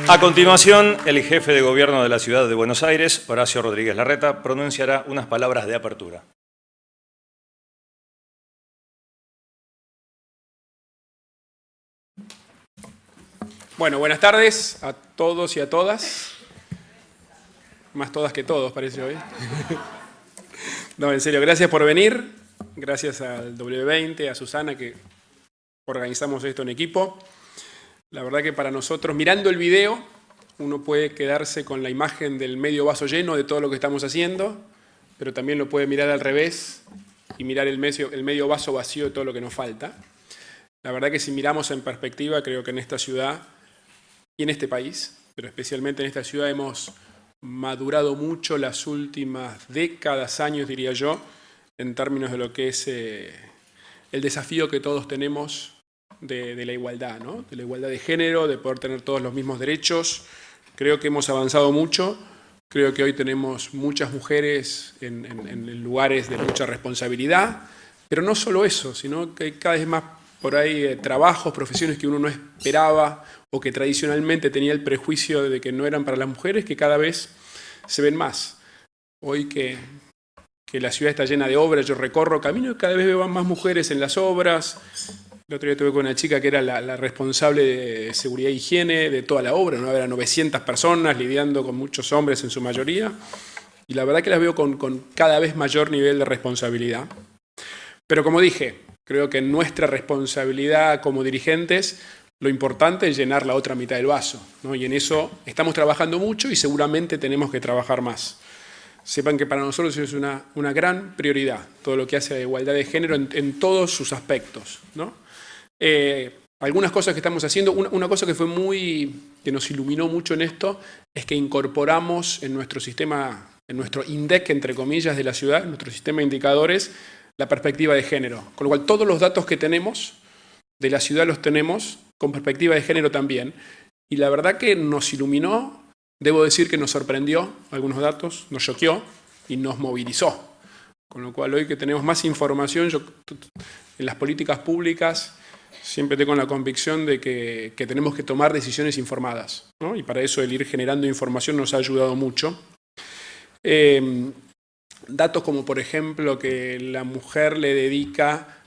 A continuación, el jefe de gobierno de la ciudad de Buenos Aires, Horacio Rodríguez Larreta, pronunciará unas palabras de apertura. Bueno, buenas tardes a todos y a todas. Más todas que todos, parece hoy. No, en serio, gracias por venir. Gracias al W20, a Susana, que organizamos esto en equipo. La verdad que para nosotros, mirando el video, uno puede quedarse con la imagen del medio vaso lleno de todo lo que estamos haciendo, pero también lo puede mirar al revés y mirar el medio vaso vacío de todo lo que nos falta. La verdad que si miramos en perspectiva, creo que en esta ciudad y en este país, pero especialmente en esta ciudad, hemos madurado mucho las últimas décadas, años diría yo, en términos de lo que es el desafío que todos tenemos de la igualdad, ¿no? De la igualdad de género, de poder tener todos los mismos derechos. Creo que hemos avanzado mucho, creo que hoy tenemos muchas mujeres en lugares de mucha responsabilidad, pero no solo eso, sino que hay cada vez más por ahí trabajos, profesiones que uno no esperaba o que tradicionalmente tenía el prejuicio de que no eran para las mujeres, que cada vez se ven más. Hoy que la ciudad está llena de obras, yo recorro camino y cada vez veo más mujeres en las obras. El otro día estuve con una chica que era la responsable de seguridad e higiene de toda la obra, ¿no? Eran 900 personas lidiando con muchos hombres en su mayoría, y la verdad que las veo con cada vez mayor nivel de responsabilidad. Pero como dije, creo que en nuestra responsabilidad como dirigentes, lo importante es llenar la otra mitad del vaso, ¿no? Y en eso estamos trabajando mucho y seguramente tenemos que trabajar más. Sepan que para nosotros es una gran prioridad, todo lo que hace a la igualdad de género en todos sus aspectos, ¿no? Algunas cosas que estamos haciendo, una cosa que nos iluminó mucho en esto, es que incorporamos en nuestro sistema, en nuestro INDEC, entre comillas, de la ciudad, en nuestro sistema de indicadores, la perspectiva de género. Con lo cual todos los datos que tenemos de la ciudad los tenemos con perspectiva de género también. Y la verdad que nos iluminó, debo decir que nos sorprendió algunos datos, nos choqueó y nos movilizó. Con lo cual hoy que tenemos más información, yo en las políticas públicas siempre tengo la convicción de que tenemos que tomar decisiones informadas, ¿no? Y para eso el ir generando información nos ha ayudado mucho. Datos como por ejemplo que la mujer le dedica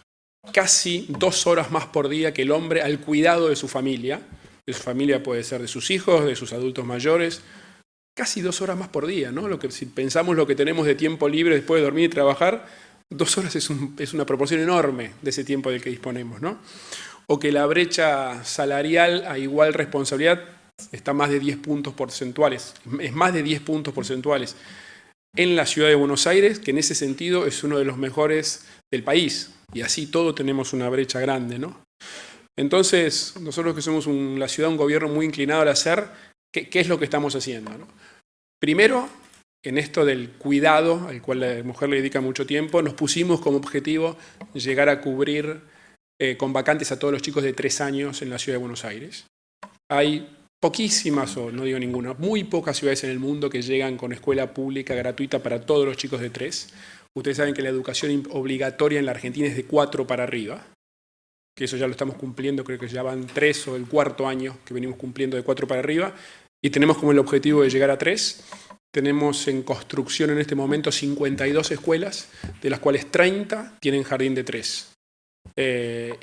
casi 2 horas más por día que el hombre al cuidado de su familia. De su familia puede ser de sus hijos, de sus adultos mayores. Casi 2 horas más por día, ¿no? Si pensamos lo que tenemos de tiempo libre después de dormir y trabajar, 2 horas es una proporción enorme de ese tiempo del que disponemos, ¿no? O que la brecha salarial a igual responsabilidad está más de 10 puntos porcentuales. Es más de 10 puntos porcentuales en la ciudad de Buenos Aires, que en ese sentido es uno de los mejores del país. Y así todo tenemos una brecha grande, ¿no? Entonces, nosotros que somos la ciudad, un gobierno muy inclinado al hacer, ¿qué es lo que estamos haciendo, ¿no? Primero, en esto del cuidado, al cual la mujer le dedica mucho tiempo, nos pusimos como objetivo llegar a cubrir con vacantes a todos los chicos de 3 años en la ciudad de Buenos Aires. Hay poquísimas, o no digo ninguna, muy pocas ciudades en el mundo que llegan con escuela pública gratuita para todos los chicos de 3. Ustedes saben que la educación obligatoria en la Argentina es de 4 para arriba, que eso ya lo estamos cumpliendo, creo que ya van 3 o el 4º año que venimos cumpliendo de 4 para arriba, y tenemos como el objetivo de llegar a 3. Tenemos en construcción en este momento 52 escuelas, de las cuales 30 tienen jardín de 3.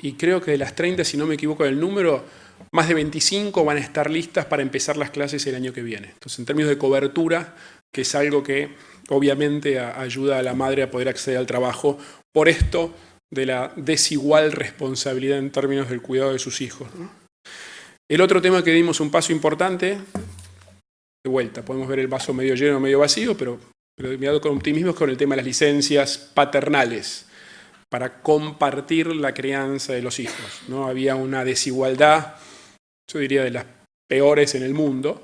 Y creo que de las 30, si no me equivoco del número, más de 25 van a estar listas para empezar las clases el año que viene. Entonces, en términos de cobertura, que es algo que obviamente ayuda a la madre a poder acceder al trabajo, por esto de la desigual responsabilidad en términos del cuidado de sus hijos, ¿no? El otro tema que dimos un paso importante, de vuelta, podemos ver el vaso medio lleno o medio vacío, pero mirado con optimismo, es con el tema de las licencias paternales, para compartir la crianza de los hijos, ¿no? Había una desigualdad, yo diría, de las peores en el mundo.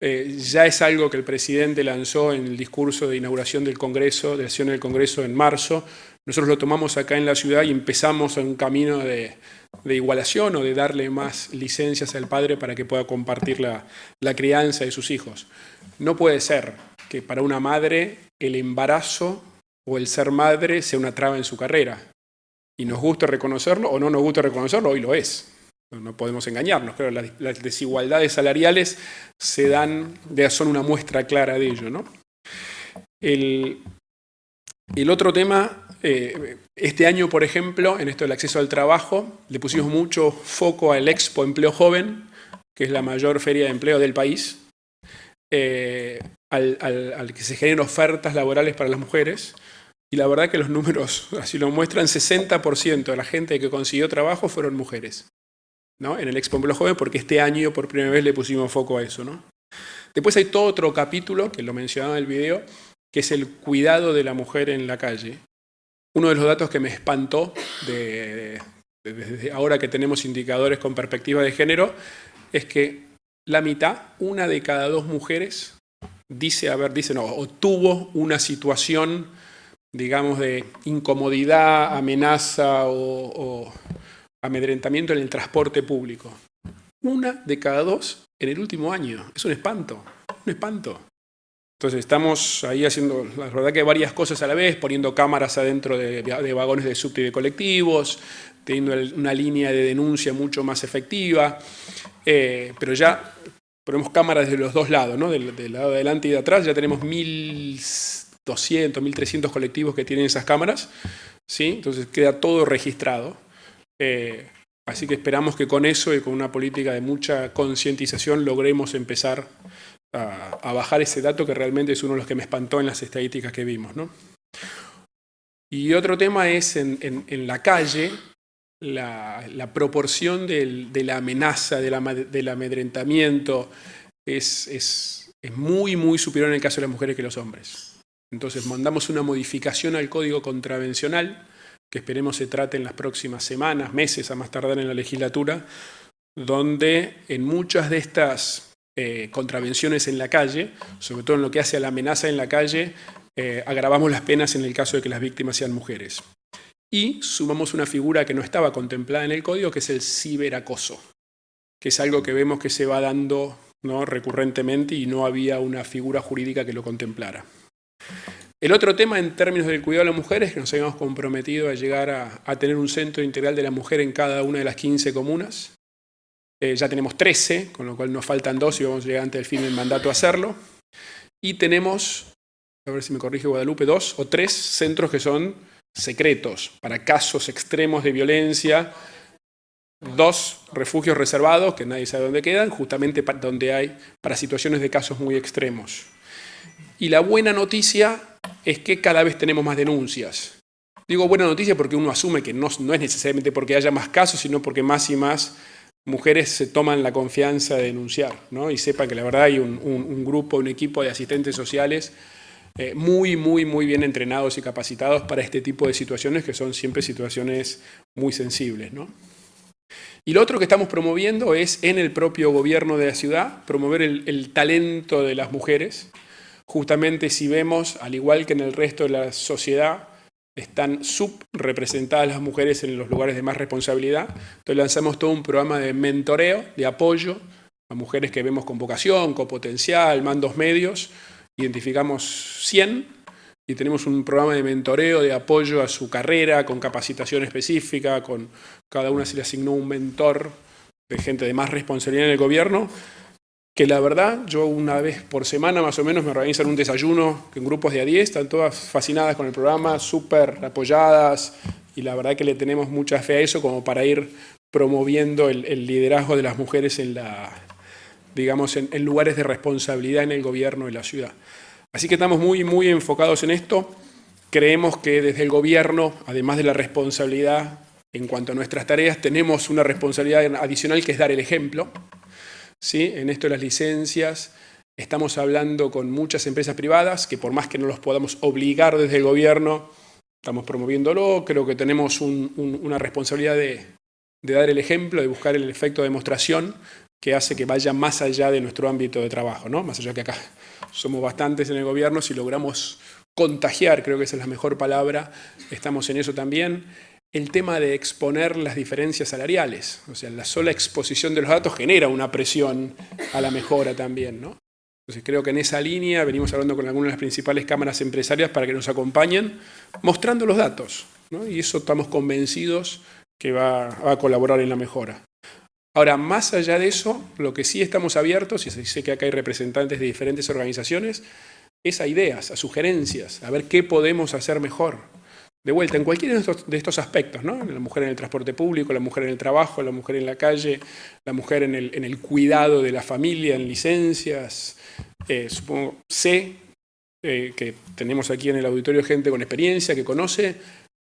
Ya es algo que el presidente lanzó en el discurso de inauguración del Congreso, de la sesión del Congreso en marzo. Nosotros lo tomamos acá en la ciudad y empezamos en un camino de igualación o de darle más licencias al padre para que pueda compartir la crianza de sus hijos. No puede ser que para una madre el embarazo o el ser madre sea una traba en su carrera. Y nos gusta reconocerlo o no nos gusta reconocerlo, hoy lo es. No podemos engañarnos, creo que las desigualdades salariales son una muestra clara de ello, ¿no? El otro tema, este año, por ejemplo, en esto del acceso al trabajo, le pusimos mucho foco al Expo Empleo Joven, que es la mayor feria de empleo del país, al que se generen ofertas laborales para las mujeres. Y la verdad que los números así lo muestran, 60% de la gente que consiguió trabajo fueron mujeres, ¿no? En el Expo Empleo Joven, porque este año por primera vez le pusimos foco a eso, ¿no? Después hay todo otro capítulo, que lo mencionaba en el video, que es el cuidado de la mujer en la calle. Uno de los datos que me espantó desde ahora que tenemos indicadores con perspectiva de género es que la mitad, 1 de cada 2 mujeres, o tuvo una situación, digamos, de incomodidad, amenaza o amedrentamiento en el transporte público. 1 de cada 2 en el último año. Es un espanto, un espanto. Entonces estamos ahí haciendo, la verdad que varias cosas a la vez, poniendo cámaras adentro de vagones de subte y de colectivos, teniendo una línea de denuncia mucho más efectiva, pero ya ponemos cámaras de los dos lados, ¿no? Del lado de adelante y de atrás, ya tenemos 1.200, 1.300 colectivos que tienen esas cámaras, ¿sí? Entonces queda todo registrado. Así que esperamos que con eso y con una política de mucha concientización logremos empezar a bajar ese dato que realmente es uno de los que me espantó en las estadísticas que vimos, ¿no? Y otro tema es en la calle, la proporción de la amenaza, del amedrentamiento es muy, muy superior en el caso de las mujeres que los hombres. Entonces mandamos una modificación al Código Contravencional, que esperemos se trate en las próximas semanas, meses, a más tardar en la legislatura, donde en muchas de estas contravenciones en la calle, sobre todo en lo que hace a la amenaza en la calle, agravamos las penas en el caso de que las víctimas sean mujeres. Y sumamos una figura que no estaba contemplada en el código, que es el ciberacoso, que es algo que vemos que se va dando, ¿no?, recurrentemente y no había una figura jurídica que lo contemplara. El otro tema en términos del cuidado de la mujer es que nos habíamos comprometido a llegar a tener un centro integral de la mujer en cada una de las 15 comunas. Ya tenemos 13, con lo cual nos faltan 2 y vamos a llegar antes del fin del mandato a hacerlo. Y tenemos, a ver si me corrige Guadalupe, 2 o 3 centros que son secretos para casos extremos de violencia. 2 refugios reservados, que nadie sabe dónde quedan, justamente donde hay para situaciones de casos muy extremos. Y la buena noticia es que cada vez tenemos más denuncias. Digo buena noticia porque uno asume que no es necesariamente porque haya más casos, sino porque más y más mujeres se toman la confianza de denunciar, ¿no? Y sepan que la verdad hay un grupo, un equipo de asistentes sociales muy, muy, muy bien entrenados y capacitados para este tipo de situaciones que son siempre situaciones muy sensibles, ¿no? Y lo otro que estamos promoviendo es en el propio gobierno de la ciudad, promover el talento de las mujeres. Justamente si vemos, al igual que en el resto de la sociedad, están subrepresentadas las mujeres en los lugares de más responsabilidad. Entonces lanzamos todo un programa de mentoreo, de apoyo a mujeres que vemos con vocación, con potencial, mandos medios. Identificamos 100 y tenemos un programa de mentoreo, de apoyo a su carrera, con capacitación específica, con cada una se le asignó un mentor de gente de más responsabilidad en el gobierno, que la verdad, yo una vez por semana más o menos me organizan un desayuno en grupos de a 10, están todas fascinadas con el programa, súper apoyadas, y la verdad que le tenemos mucha fe a eso como para ir promoviendo el liderazgo de las mujeres en lugares de responsabilidad en el gobierno de la ciudad. Así que estamos muy, muy enfocados en esto. Creemos que desde el gobierno, además de la responsabilidad en cuanto a nuestras tareas, tenemos una responsabilidad adicional que es dar el ejemplo. ¿Sí? En esto de las licencias estamos hablando con muchas empresas privadas que por más que no los podamos obligar desde el gobierno, estamos promoviéndolo. Creo que tenemos una responsabilidad de dar el ejemplo, de buscar el efecto de demostración que hace que vaya más allá de nuestro ámbito de trabajo, ¿no? Más allá que acá somos bastantes en el gobierno, si logramos contagiar, creo que esa es la mejor palabra, estamos en eso también. El tema de exponer las diferencias salariales, o sea, la sola exposición de los datos genera una presión a la mejora también, ¿no? Entonces creo que en esa línea venimos hablando con algunas de las principales cámaras empresarias para que nos acompañen mostrando los datos, ¿no? Y eso estamos convencidos que va a colaborar en la mejora. Ahora, más allá de eso, lo que sí estamos abiertos, y sé que acá hay representantes de diferentes organizaciones, es a ideas, a sugerencias, a ver qué podemos hacer mejor. De vuelta, en cualquiera de estos aspectos, ¿no? La mujer en el transporte público, la mujer en el trabajo, la mujer en la calle, la mujer en el cuidado de la familia, en licencias. Sé que tenemos aquí en el auditorio gente con experiencia, que conoce.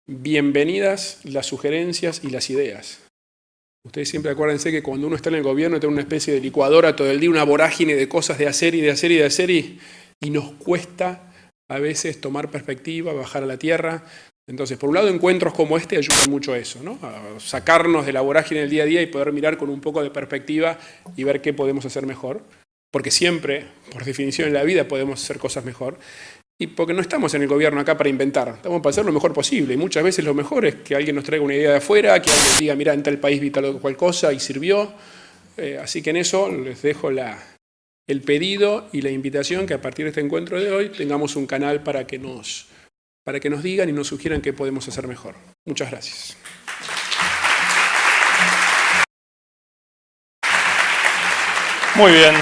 Bienvenidas las sugerencias y las ideas. Ustedes siempre acuérdense que cuando uno está en el gobierno tiene una especie de licuadora todo el día, una vorágine de cosas de hacer y de hacer y de hacer, y nos cuesta a veces tomar perspectiva, bajar a la tierra. Entonces, por un lado, encuentros como este ayudan mucho a eso, ¿no? A sacarnos de la vorágine del día a día y poder mirar con un poco de perspectiva y ver qué podemos hacer mejor. Porque siempre, por definición en la vida, podemos hacer cosas mejor. Y porque no estamos en el gobierno acá para inventar, estamos para hacer lo mejor posible. Y muchas veces lo mejor es que alguien nos traiga una idea de afuera, que alguien diga, mira, en tal país vi tal o cual cosa y sirvió. Así que en eso les dejo el pedido y la invitación que a partir de este encuentro de hoy tengamos un canal para que nos digan y nos sugieran qué podemos hacer mejor. Muchas gracias. Muy bien.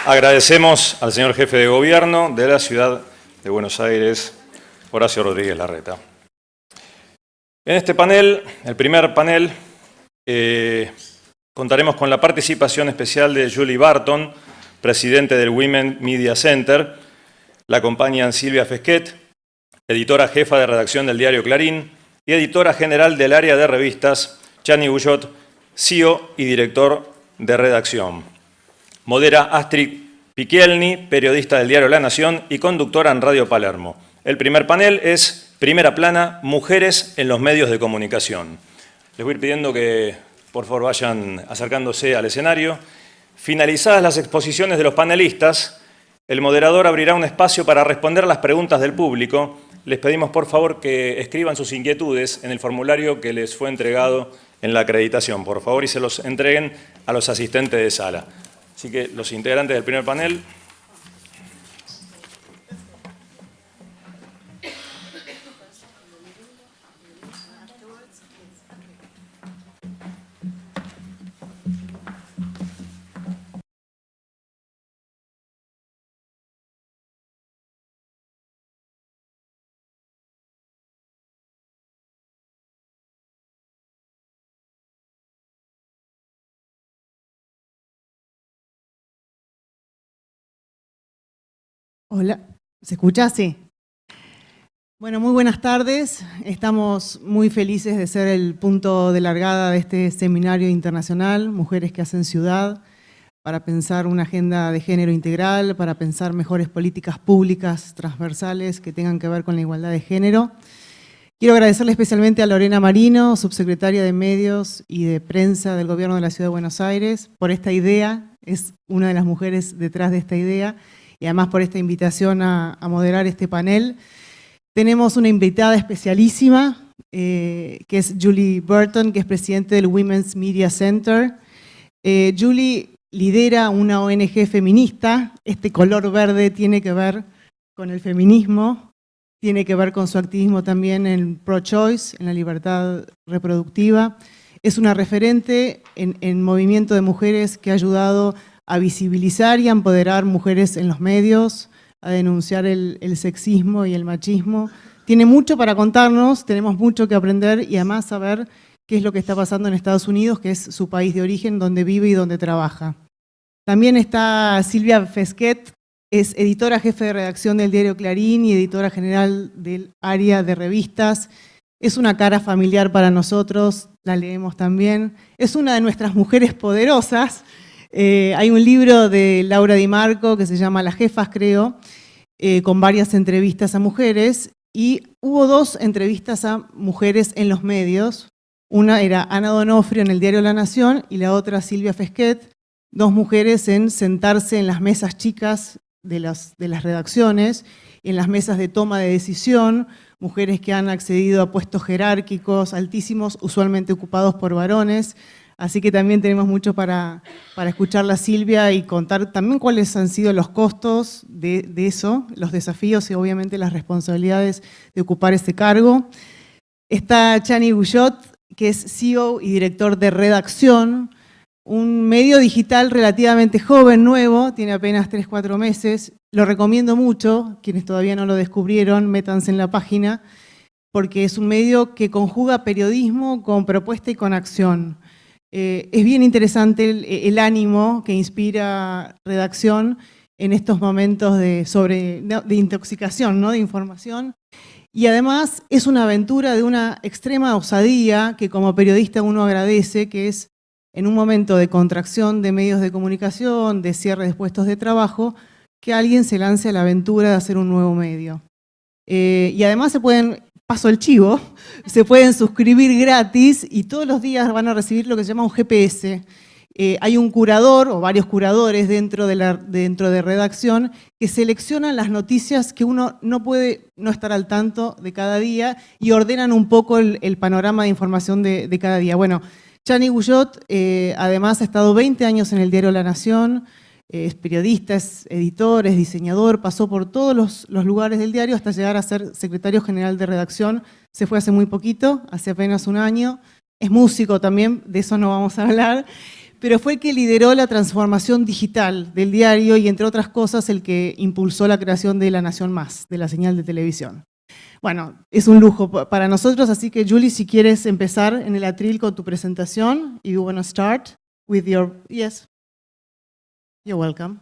Agradecemos al señor jefe de gobierno de la ciudad de Buenos Aires, Horacio Rodríguez Larreta. En este panel, el primer panel, contaremos con la participación especial de Julie Burton, presidente del Women Media Center. La acompañan Silvia Fesquet, editora jefa de redacción del diario Clarín, y editora general del área de revistas, Chani Guyot, CEO y director de redacción. Modera Astrid Piquielni, periodista del diario La Nación y conductora en Radio Palermo. El primer panel es Primera Plana, Mujeres en los medios de comunicación. Les voy a ir pidiendo que, por favor, vayan acercándose al escenario. Finalizadas las exposiciones de los panelistas, el moderador abrirá un espacio para responder las preguntas del público. Les pedimos, por favor, que escriban sus inquietudes en el formulario que les fue entregado en la acreditación, por favor, y se los entreguen a los asistentes de sala. Así que los integrantes del primer panel. Hola, ¿se escucha? Sí. Bueno, muy buenas tardes. Estamos muy felices de ser el punto de largada de este seminario internacional, Mujeres que hacen ciudad, para pensar una agenda de género integral, para pensar mejores políticas públicas transversales que tengan que ver con la igualdad de género. Quiero agradecerle especialmente a Lorena Marino, subsecretaria de Medios y de Prensa del Gobierno de la Ciudad de Buenos Aires, por esta idea. Es una de las mujeres detrás de esta idea. Y además por esta invitación a moderar este panel. Tenemos una invitada especialísima, que es Julie Burton, que es presidente del Women's Media Center. Julie lidera una ONG feminista. Este color verde tiene que ver con el feminismo, tiene que ver con su activismo también en pro-choice, en la libertad reproductiva. Es una referente en movimiento de mujeres que ha ayudado a visibilizar y a empoderar mujeres en los medios, a denunciar el sexismo y el machismo. Tiene mucho para contarnos, tenemos mucho que aprender y además saber qué es lo que está pasando en Estados Unidos, que es su país de origen, donde vive y donde trabaja. También está Silvia Fesquet, es editora jefe de redacción del diario Clarín y editora general del área de revistas. Es una cara familiar para nosotros, la leemos también. Es una de nuestras mujeres poderosas. Hay un libro de Laura Di Marco que se llama Las Jefas, creo, con varias entrevistas a mujeres, y hubo 2 entrevistas a mujeres en los medios. Una era Ana Donofrio en el diario La Nación y la otra Silvia Fesquet, 2 mujeres en sentarse en las mesas chicas de las redacciones, en las mesas de toma de decisión, mujeres que han accedido a puestos jerárquicos altísimos, usualmente ocupados por varones. Así que también tenemos mucho para escucharla a Silvia y contar también cuáles han sido los costos de eso, los desafíos y obviamente las responsabilidades de ocupar ese cargo. Está Chani Guyot, que es CEO y director de Redacción, un medio digital relativamente joven, nuevo, tiene apenas 3-4 meses. Lo recomiendo mucho, quienes todavía no lo descubrieron, métanse en la página, porque es un medio que conjuga periodismo con propuesta y con acción. Es bien interesante el ánimo que inspira Redacción en estos momentos de intoxicación, ¿no?, de información. Y además es una aventura de una extrema osadía que como periodista uno agradece, que es en un momento de contracción de medios de comunicación, de cierre de puestos de trabajo, que alguien se lance a la aventura de hacer un nuevo medio. Y además paso el chivo, se pueden suscribir gratis y todos los días van a recibir lo que se llama un GPS. Hay un curador o varios curadores dentro de Redacción que seleccionan las noticias que uno no puede no estar al tanto de cada día y ordenan un poco el panorama de información de cada día. Bueno, Chani Guyot además ha estado 20 años en el diario La Nación, es periodista, es editor, es diseñador, pasó por todos los lugares del diario hasta llegar a ser secretario general de Redacción. Se fue hace muy poquito, hace apenas un año. Es músico también, de eso no vamos a hablar, pero fue el que lideró la transformación digital del diario y, entre otras cosas, el que impulsó la creación de La Nación Más, de la señal de televisión. Bueno, es un lujo para nosotros, así que Julie, si quieres empezar en el atril con tu presentación. You want to start with your... Yes. You're welcome.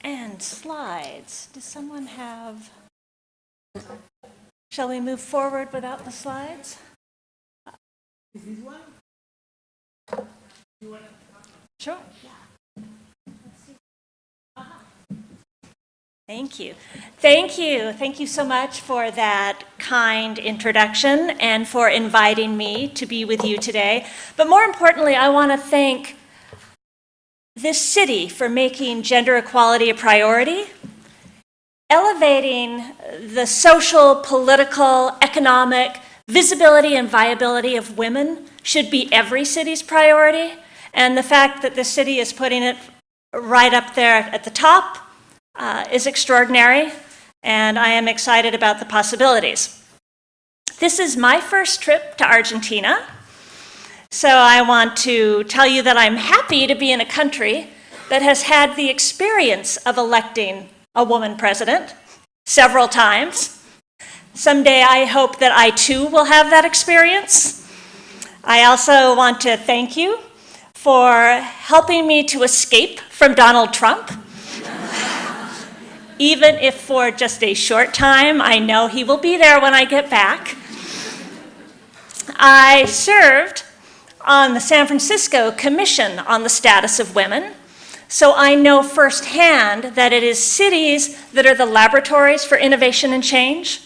And slides. Does someone have... Shall we move forward without the slides? Is this one? Sure. Thank you. Thank you. Thank you so much for that kind introduction and for inviting me to be with you today. But more importantly, I want to thank this city for making gender equality a priority. Elevating the social, political, economic visibility and viability of women should be every city's priority. And the fact that this city is putting it right up there at the top is extraordinary, and I am excited about the possibilities. This is my first trip to Argentina, so I want to tell you that I'm happy to be in a country that has had the experience of electing a woman president several times. Someday I hope that I too will have that experience. I also want to thank you for helping me to escape from Donald Trump. Even if for just a short time, I know he will be there when I get back. I served on the San Francisco Commission on the Status of Women, so I know firsthand that it is cities that are the laboratories for innovation and change.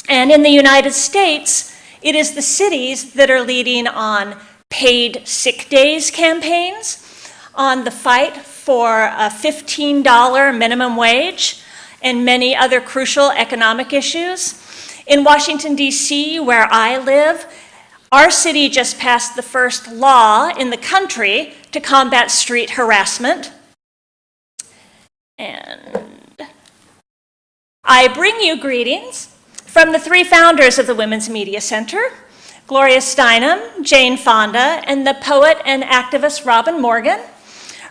And in the United States, it is the cities that are leading on paid sick days campaigns, on the fight for a $15 minimum wage, and many other crucial economic issues. In Washington, D.C., where I live, our city just passed the first law in the country to combat street harassment. And I bring you greetings from the three founders of the Women's Media Center, Gloria Steinem, Jane Fonda, and the poet and activist Robin Morgan.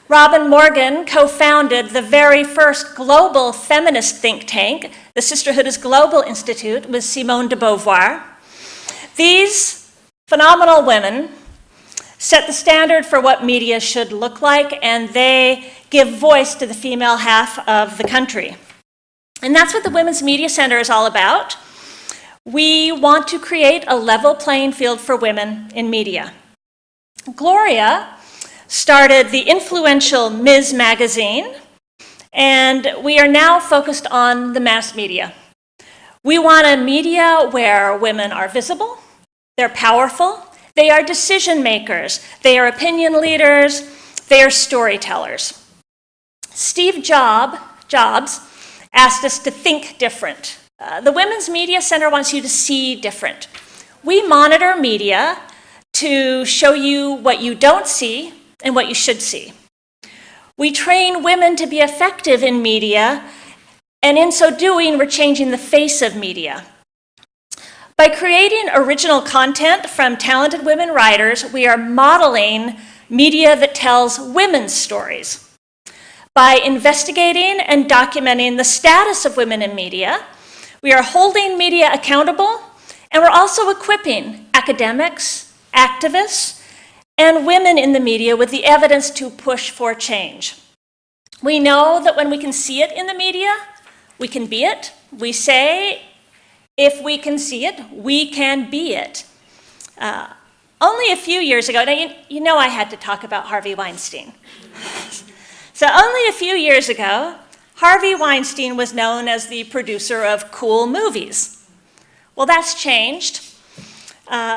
Robin Morgan co-founded the very first global feminist think tank, the Sisterhood is Global Institute, with Simone de Beauvoir. These phenomenal women set the standard for what media should look like, and they give voice to the female half of the country. And that's what the Women's Media Center is all about. We want to create a level playing field for women in media. Gloria started the influential Ms. Magazine, and we are now focused on the mass media. We want a media where women are visible, they're powerful, they are decision makers, they are opinion leaders, they are storytellers. Steve Jobs asked us to think different. The Women's Media Center wants you to see different. We monitor media to show you what you don't see and what you should see. We train women to be effective in media, and in so doing, we're changing the face of media. By creating original content from talented women writers, we are modeling media that tells women's stories. By investigating and documenting the status of women in media, we are holding media accountable, and we're also equipping academics, activists, and women in the media with the evidence to push for change. We know that when we can see it in the media, we can be it. We say, if we can see it, we can be it. Only a few years ago, now you know I had to talk about Harvey Weinstein. So only a few years ago, Harvey Weinstein was known as the producer of cool movies. Well, that's changed.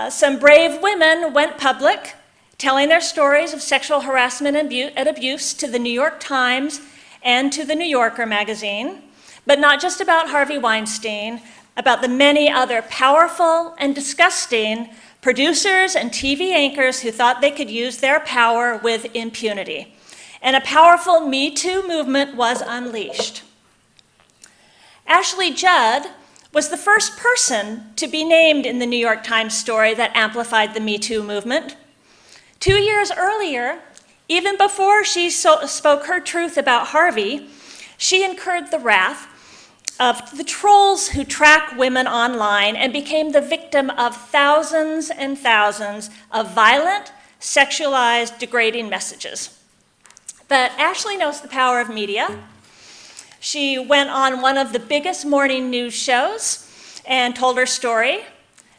Some brave women went public, telling their stories of sexual harassment and abuse to the New York Times and to the New Yorker magazine, but not just about Harvey Weinstein, about the many other powerful and disgusting producers and TV anchors who thought they could use their power with impunity. And a powerful Me Too movement was unleashed. Ashley Judd was the first person to be named in the New York Times story that amplified the Me Too movement. 2 years earlier, even before she spoke her truth about Harvey, she incurred the wrath of the trolls who track women online and became the victim of thousands and thousands of violent, sexualized, degrading messages. But Ashley knows the power of media. She went on one of the biggest morning news shows and told her story.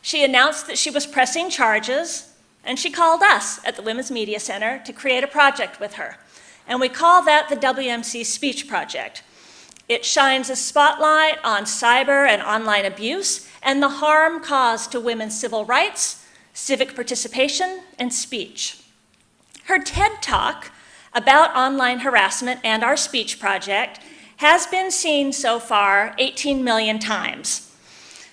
She announced that she was pressing charges, and she called us at the Women's Media Center to create a project with her. And we call that the WMC Speech Project. It shines a spotlight on cyber and online abuse and the harm caused to women's civil rights, civic participation, and speech. Her TED Talk about online harassment and our speech project has been seen so far 18 million times.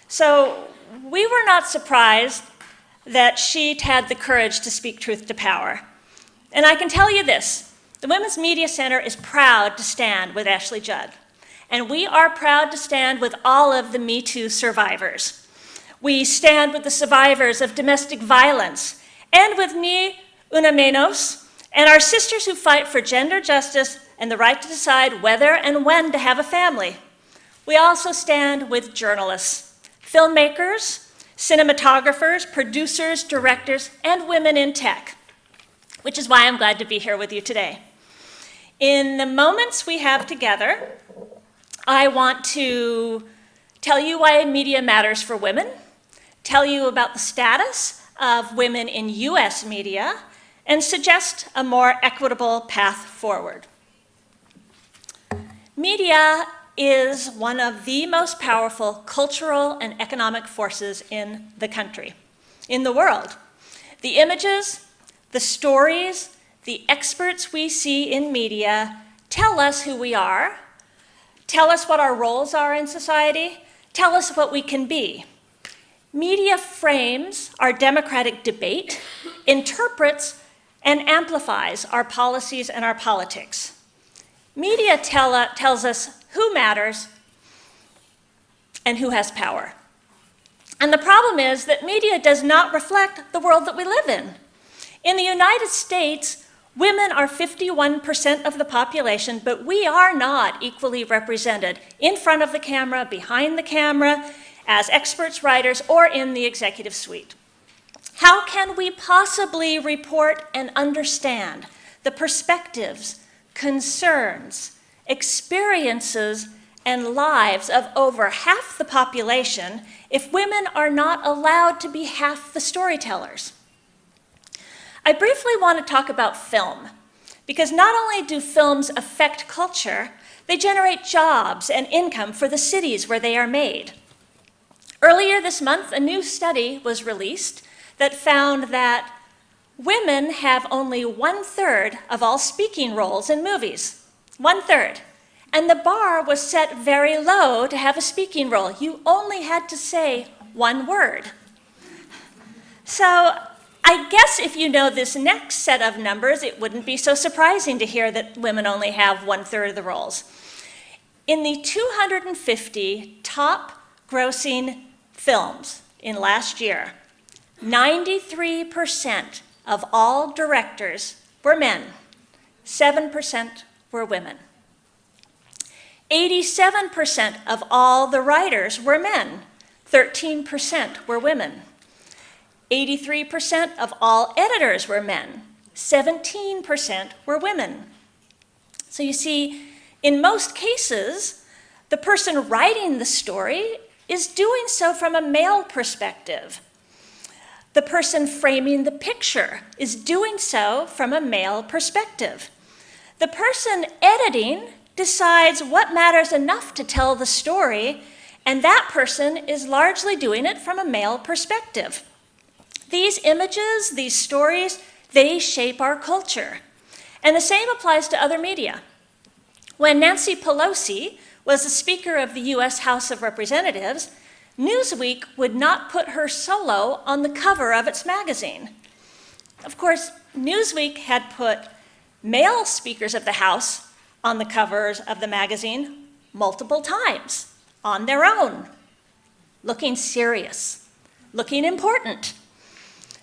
So we were not surprised that she'd had the courage to speak truth to power. And I can tell you this, the Women's Media Center is proud to stand with Ashley Judd. And we are proud to stand with all of the Me Too survivors. We stand with the survivors of domestic violence and with Ni Una Menos and our sisters who fight for gender justice and the right to decide whether and when to have a family. We also stand with journalists, filmmakers, cinematographers, producers, directors, and women in tech, which is why I'm glad to be here with you today. In the moments we have together, I want to tell you why media matters for women, tell you about the status of women in US media, and suggest a more equitable path forward. Media is one of the most powerful cultural and economic forces in the country, in the world. The images, the stories, the experts we see in media tell us who we are, tell us what our roles are in society, tell us what we can be. Media frames our democratic debate, interprets and amplifies our policies and our politics. Media tells us who matters and who has power. And the problem is that media does not reflect the world that we live in. In the United States, women are 51% of the population, but we are not equally represented in front of the camera, behind the camera, as experts, writers, or in the executive suite. How can we possibly report and understand the perspectives, concerns, experiences, and lives of over half the population if women are not allowed to be half the storytellers? I briefly want to talk about film, because not only do films affect culture, they generate jobs and income for the cities where they are made. Earlier this month, a new study was released that found that women have only 1/3 of all speaking roles in movies. 1/3. And the bar was set very low to have a speaking role. You only had to say one word. So I guess if you know this next set of numbers, it wouldn't be so surprising to hear that women only have 1/3 of the roles. In the 250 top grossing films in last year, 93% of all directors were men, 7% were women. 87% of all the writers were men, 13% were women. 83% of all editors were men, 17% were women. So you see, in most cases, the person writing the story is doing so from a male perspective. The person framing the picture is doing so from a male perspective. The person editing decides what matters enough to tell the story, and that person is largely doing it from a male perspective. These images, these stories, they shape our culture. And the same applies to other media. When Nancy Pelosi was the Speaker of the US House of Representatives, Newsweek would not put her solo on the cover of its magazine. Of course, Newsweek had put male speakers of the House on the covers of the magazine multiple times on their own, looking serious, looking important,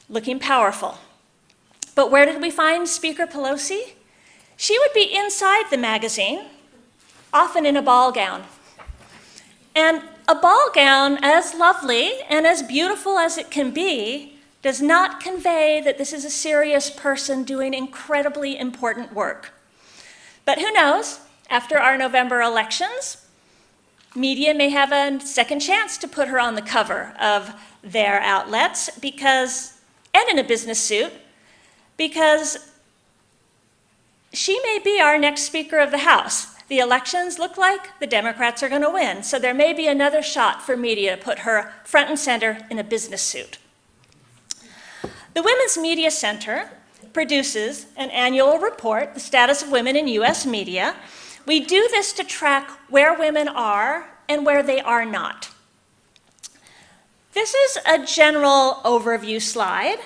looking powerful. But where did we find Speaker Pelosi? She would be inside the magazine, often in a ball gown. And a ball gown, as lovely and as beautiful as it can be, does not convey that this is a serious person doing incredibly important work. But who knows, after our November elections, media may have a second chance to put her on the cover of their outlets and in a business suit, because she may be our next Speaker of the House. The elections look like the Democrats are going to win, so there may be another shot for media to put her front and center in a business suit. The Women's Media Center produces an annual report, The Status of Women in U.S. Media. We do this to track where women are and where they are not. This is a general overview slide,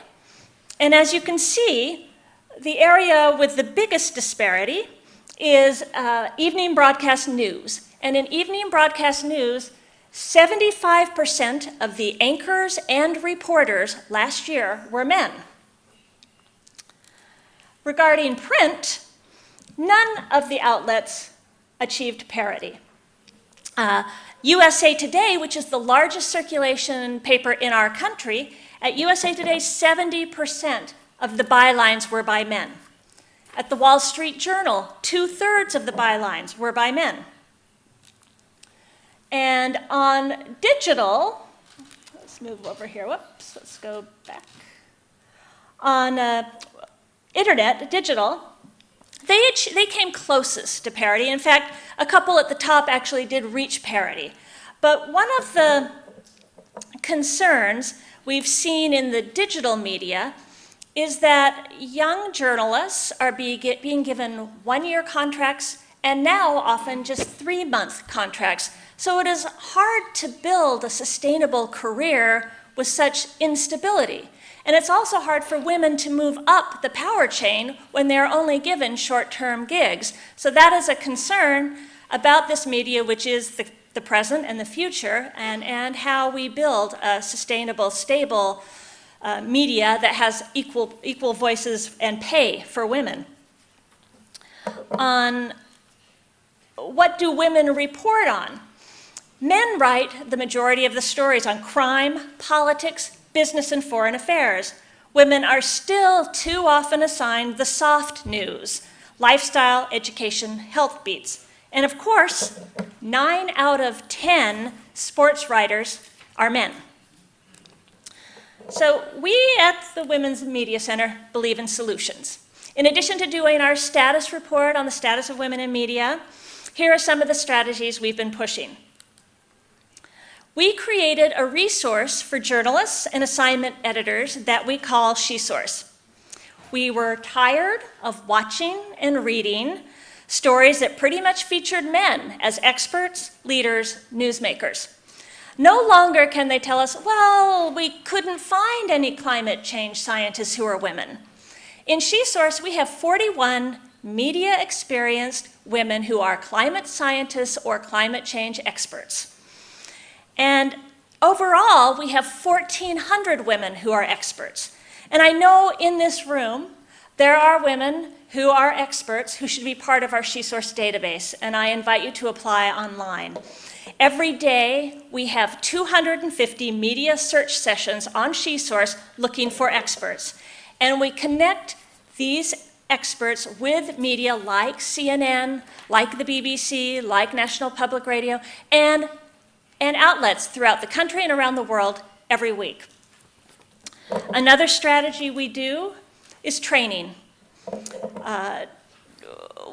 and as you can see, the area with the biggest disparity is evening broadcast news. And in evening broadcast news, 75% of the anchors and reporters last year were men. Regarding print, none of the outlets achieved parity. USA Today, which is the largest circulation paper in our country, at USA Today, 70% of the bylines were by men. At the Wall Street Journal, 2/3 of the bylines were by men. And on digital, let's move over here, whoops, let's go back. On internet, digital, they came closest to parity. In fact, a couple at the top actually did reach parity. But one of the concerns we've seen in the digital media is that young journalists are being given 1-year contracts and now often just 3-month contracts. So it is hard to build a sustainable career with such instability. And it's also hard for women to move up the power chain when they're only given short-term gigs. So that is a concern about this media, which is the present and the future, and how we build a sustainable, stable media that has equal voices and pay for women. On what do women report on? Men write the majority of the stories on crime, politics, business, and foreign affairs. Women are still too often assigned the soft news, lifestyle, education, health beats. And of course, 9 out of 10 sports writers are men. So we at the Women's Media Center believe in solutions. In addition to doing our status report on the status of women in media, here are some of the strategies we've been pushing. We created a resource for journalists and assignment editors that we call SheSource. We were tired of watching and reading stories that pretty much featured men as experts, leaders, newsmakers. No longer can they tell us, well, we couldn't find any climate change scientists who are women. In SheSource, we have 41 media-experienced women who are climate scientists or climate change experts. And overall, we have 1,400 women who are experts. And I know in this room, there are women who are experts who should be part of our SheSource database, and I invite you to apply online. Every day, we have 250 media search sessions on SheSource looking for experts. And we connect these experts with media like CNN, like the BBC, like National Public Radio, and outlets throughout the country and around the world every week. Another strategy we do is training.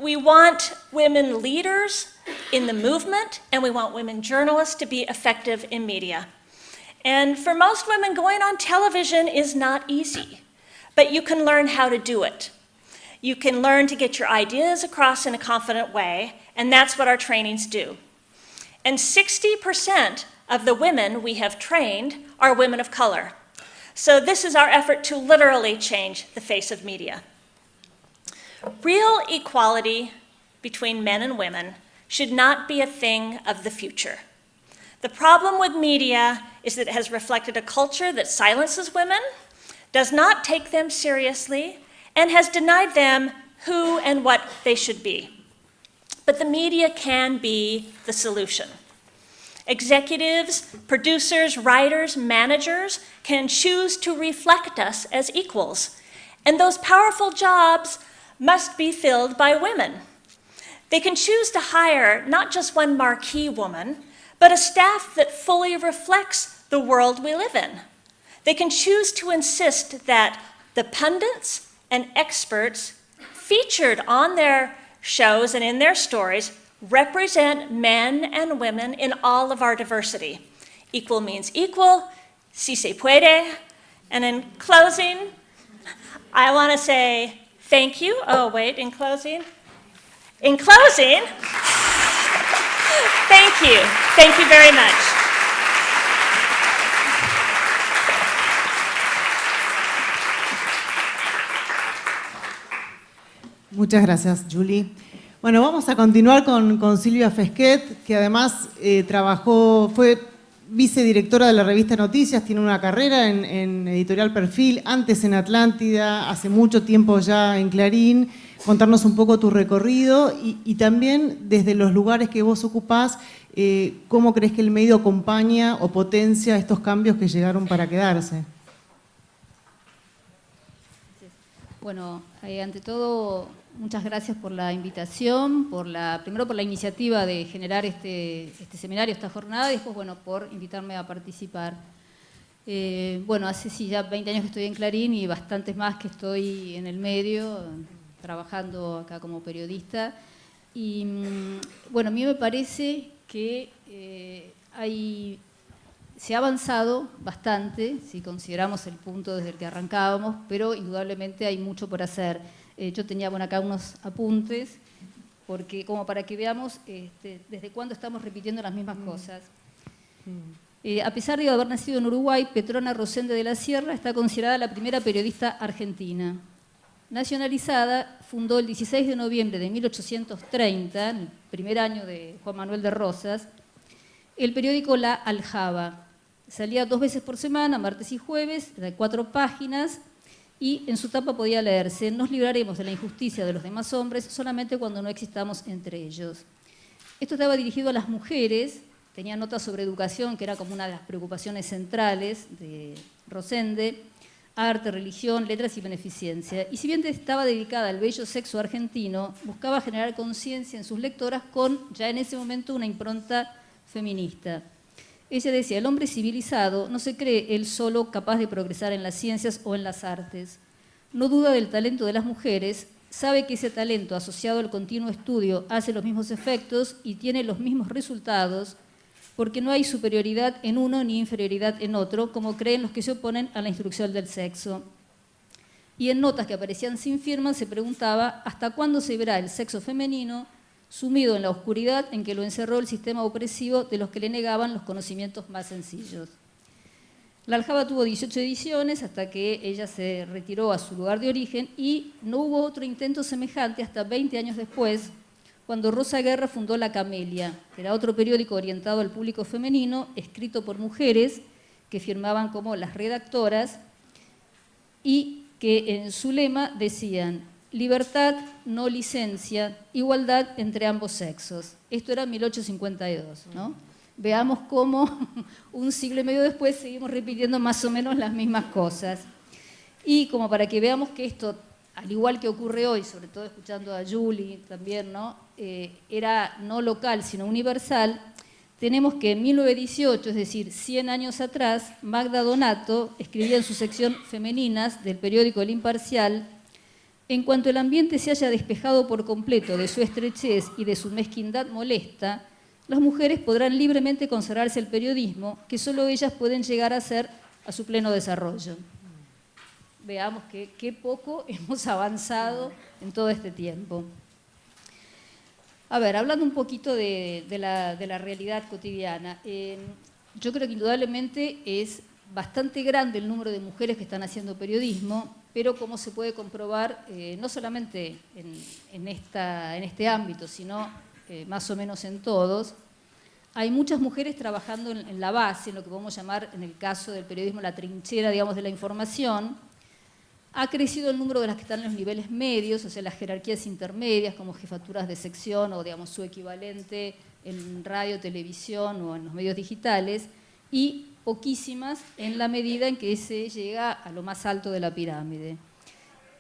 We want women leaders in the movement, and we want women journalists to be effective in media. And for most women, going on television is not easy, but you can learn how to do it. You can learn to get your ideas across in a confident way, and that's what our trainings do. And 60% of the women we have trained are women of color. So this is our effort to literally change the face of media. Real equality between men and women should not be a thing of the future. The problem with media is that it has reflected a culture that silences women, does not take them seriously, and has denied them who and what they should be. But the media can be the solution. Executives, producers, writers, managers can choose to reflect us as equals. And those powerful jobs must be filled by women. They can choose to hire not just one marquee woman, but a staff that fully reflects the world we live in. They can choose to insist that the pundits and experts featured on their shows and in their stories represent men and women in all of our diversity. Equal means equal, si se puede. And in closing, I want to say thank you. Oh, wait, in closing, thank you. Thank you very much. Muchas gracias, Julie. Bueno, vamos a continuar con Silvia Fesquet, que además fue vicedirectora de la revista Noticias, tiene una carrera en Editorial Perfil, antes en Atlántida, hace mucho tiempo ya en Clarín. Contarnos un poco tu recorrido y también desde los lugares que vos ocupás, ¿cómo crees que el medio acompaña o potencia estos cambios que llegaron para quedarse? Bueno, ante todo, muchas gracias por la invitación, primero por la iniciativa de generar este seminario, esta jornada, y después, bueno, por invitarme a participar. Bueno, hace sí ya 20 años que estoy en Clarín y bastantes más que estoy en el medio, trabajando acá como periodista. Y bueno, a mí me parece que se ha avanzado bastante, si consideramos el punto desde el que arrancábamos, pero indudablemente hay mucho por hacer. Yo tenía acá unos apuntes, porque como para que veamos desde cuándo estamos repitiendo las mismas cosas. A pesar de haber nacido en Uruguay, Petrona Rosende de la Sierra está considerada la primera periodista argentina. Nacionalizada, fundó el 16 de noviembre de 1830, en el primer año de Juan Manuel de Rosas, el periódico La Aljaba. Salía 2 veces por semana, martes y jueves, de 4 páginas, y en su tapa podía leerse: nos libraremos de la injusticia de los demás hombres solamente cuando no existamos entre ellos. Esto estaba dirigido a las mujeres, tenía notas sobre educación, que era como una de las preocupaciones centrales de Rosende, arte, religión, letras y beneficencia. Y si bien estaba dedicada al bello sexo argentino, buscaba generar conciencia en sus lectoras con, ya en ese momento, una impronta feminista. Ella decía: el hombre civilizado no se cree él solo capaz de progresar en las ciencias o en las artes. No duda del talento de las mujeres, sabe que ese talento asociado al continuo estudio hace los mismos efectos y tiene los mismos resultados, porque no hay superioridad en uno ni inferioridad en otro, como creen los que se oponen a la instrucción del sexo. Y en notas que aparecían sin firma se preguntaba hasta cuándo se verá el sexo femenino sumido en la oscuridad en que lo encerró el sistema opresivo de los que le negaban los conocimientos más sencillos. La aljaba tuvo 18 ediciones hasta que ella se retiró a su lugar de origen y no hubo otro intento semejante hasta 20 años después, cuando Rosa Guerra fundó La Camelia, que era otro periódico orientado al público femenino, escrito por mujeres que firmaban como las redactoras y que en su lema decían: libertad, no licencia, igualdad entre ambos sexos. Esto era 1852, ¿no? Veamos cómo un siglo y medio después seguimos repitiendo más o menos las mismas cosas. Y como para que veamos que esto, al igual que ocurre hoy, sobre todo escuchando a Julie también, ¿no? Era no local, sino universal, tenemos que en 1918, es decir, 100 años atrás, Magda Donato escribía en su sección Femeninas del periódico El Imparcial: en cuanto el ambiente se haya despejado por completo de su estrechez y de su mezquindad molesta, las mujeres podrán libremente consagrarse al periodismo, que solo ellas pueden llegar a hacer a su pleno desarrollo. Veamos qué poco hemos avanzado en todo este tiempo. A ver, hablando un poquito de la realidad cotidiana, yo creo que indudablemente es bastante grande el número de mujeres que están haciendo periodismo, pero como se puede comprobar, no solamente en este ámbito, sino más o menos en todos, hay muchas mujeres trabajando en la base, en lo que podemos llamar, en el caso del periodismo, la trinchera, digamos, de la información. Ha crecido el número de las que están en los niveles medios, o sea, las jerarquías intermedias, como jefaturas de sección o, digamos, su equivalente en radio, televisión o en los medios digitales, y poquísimas en la medida en que se llega a lo más alto de la pirámide.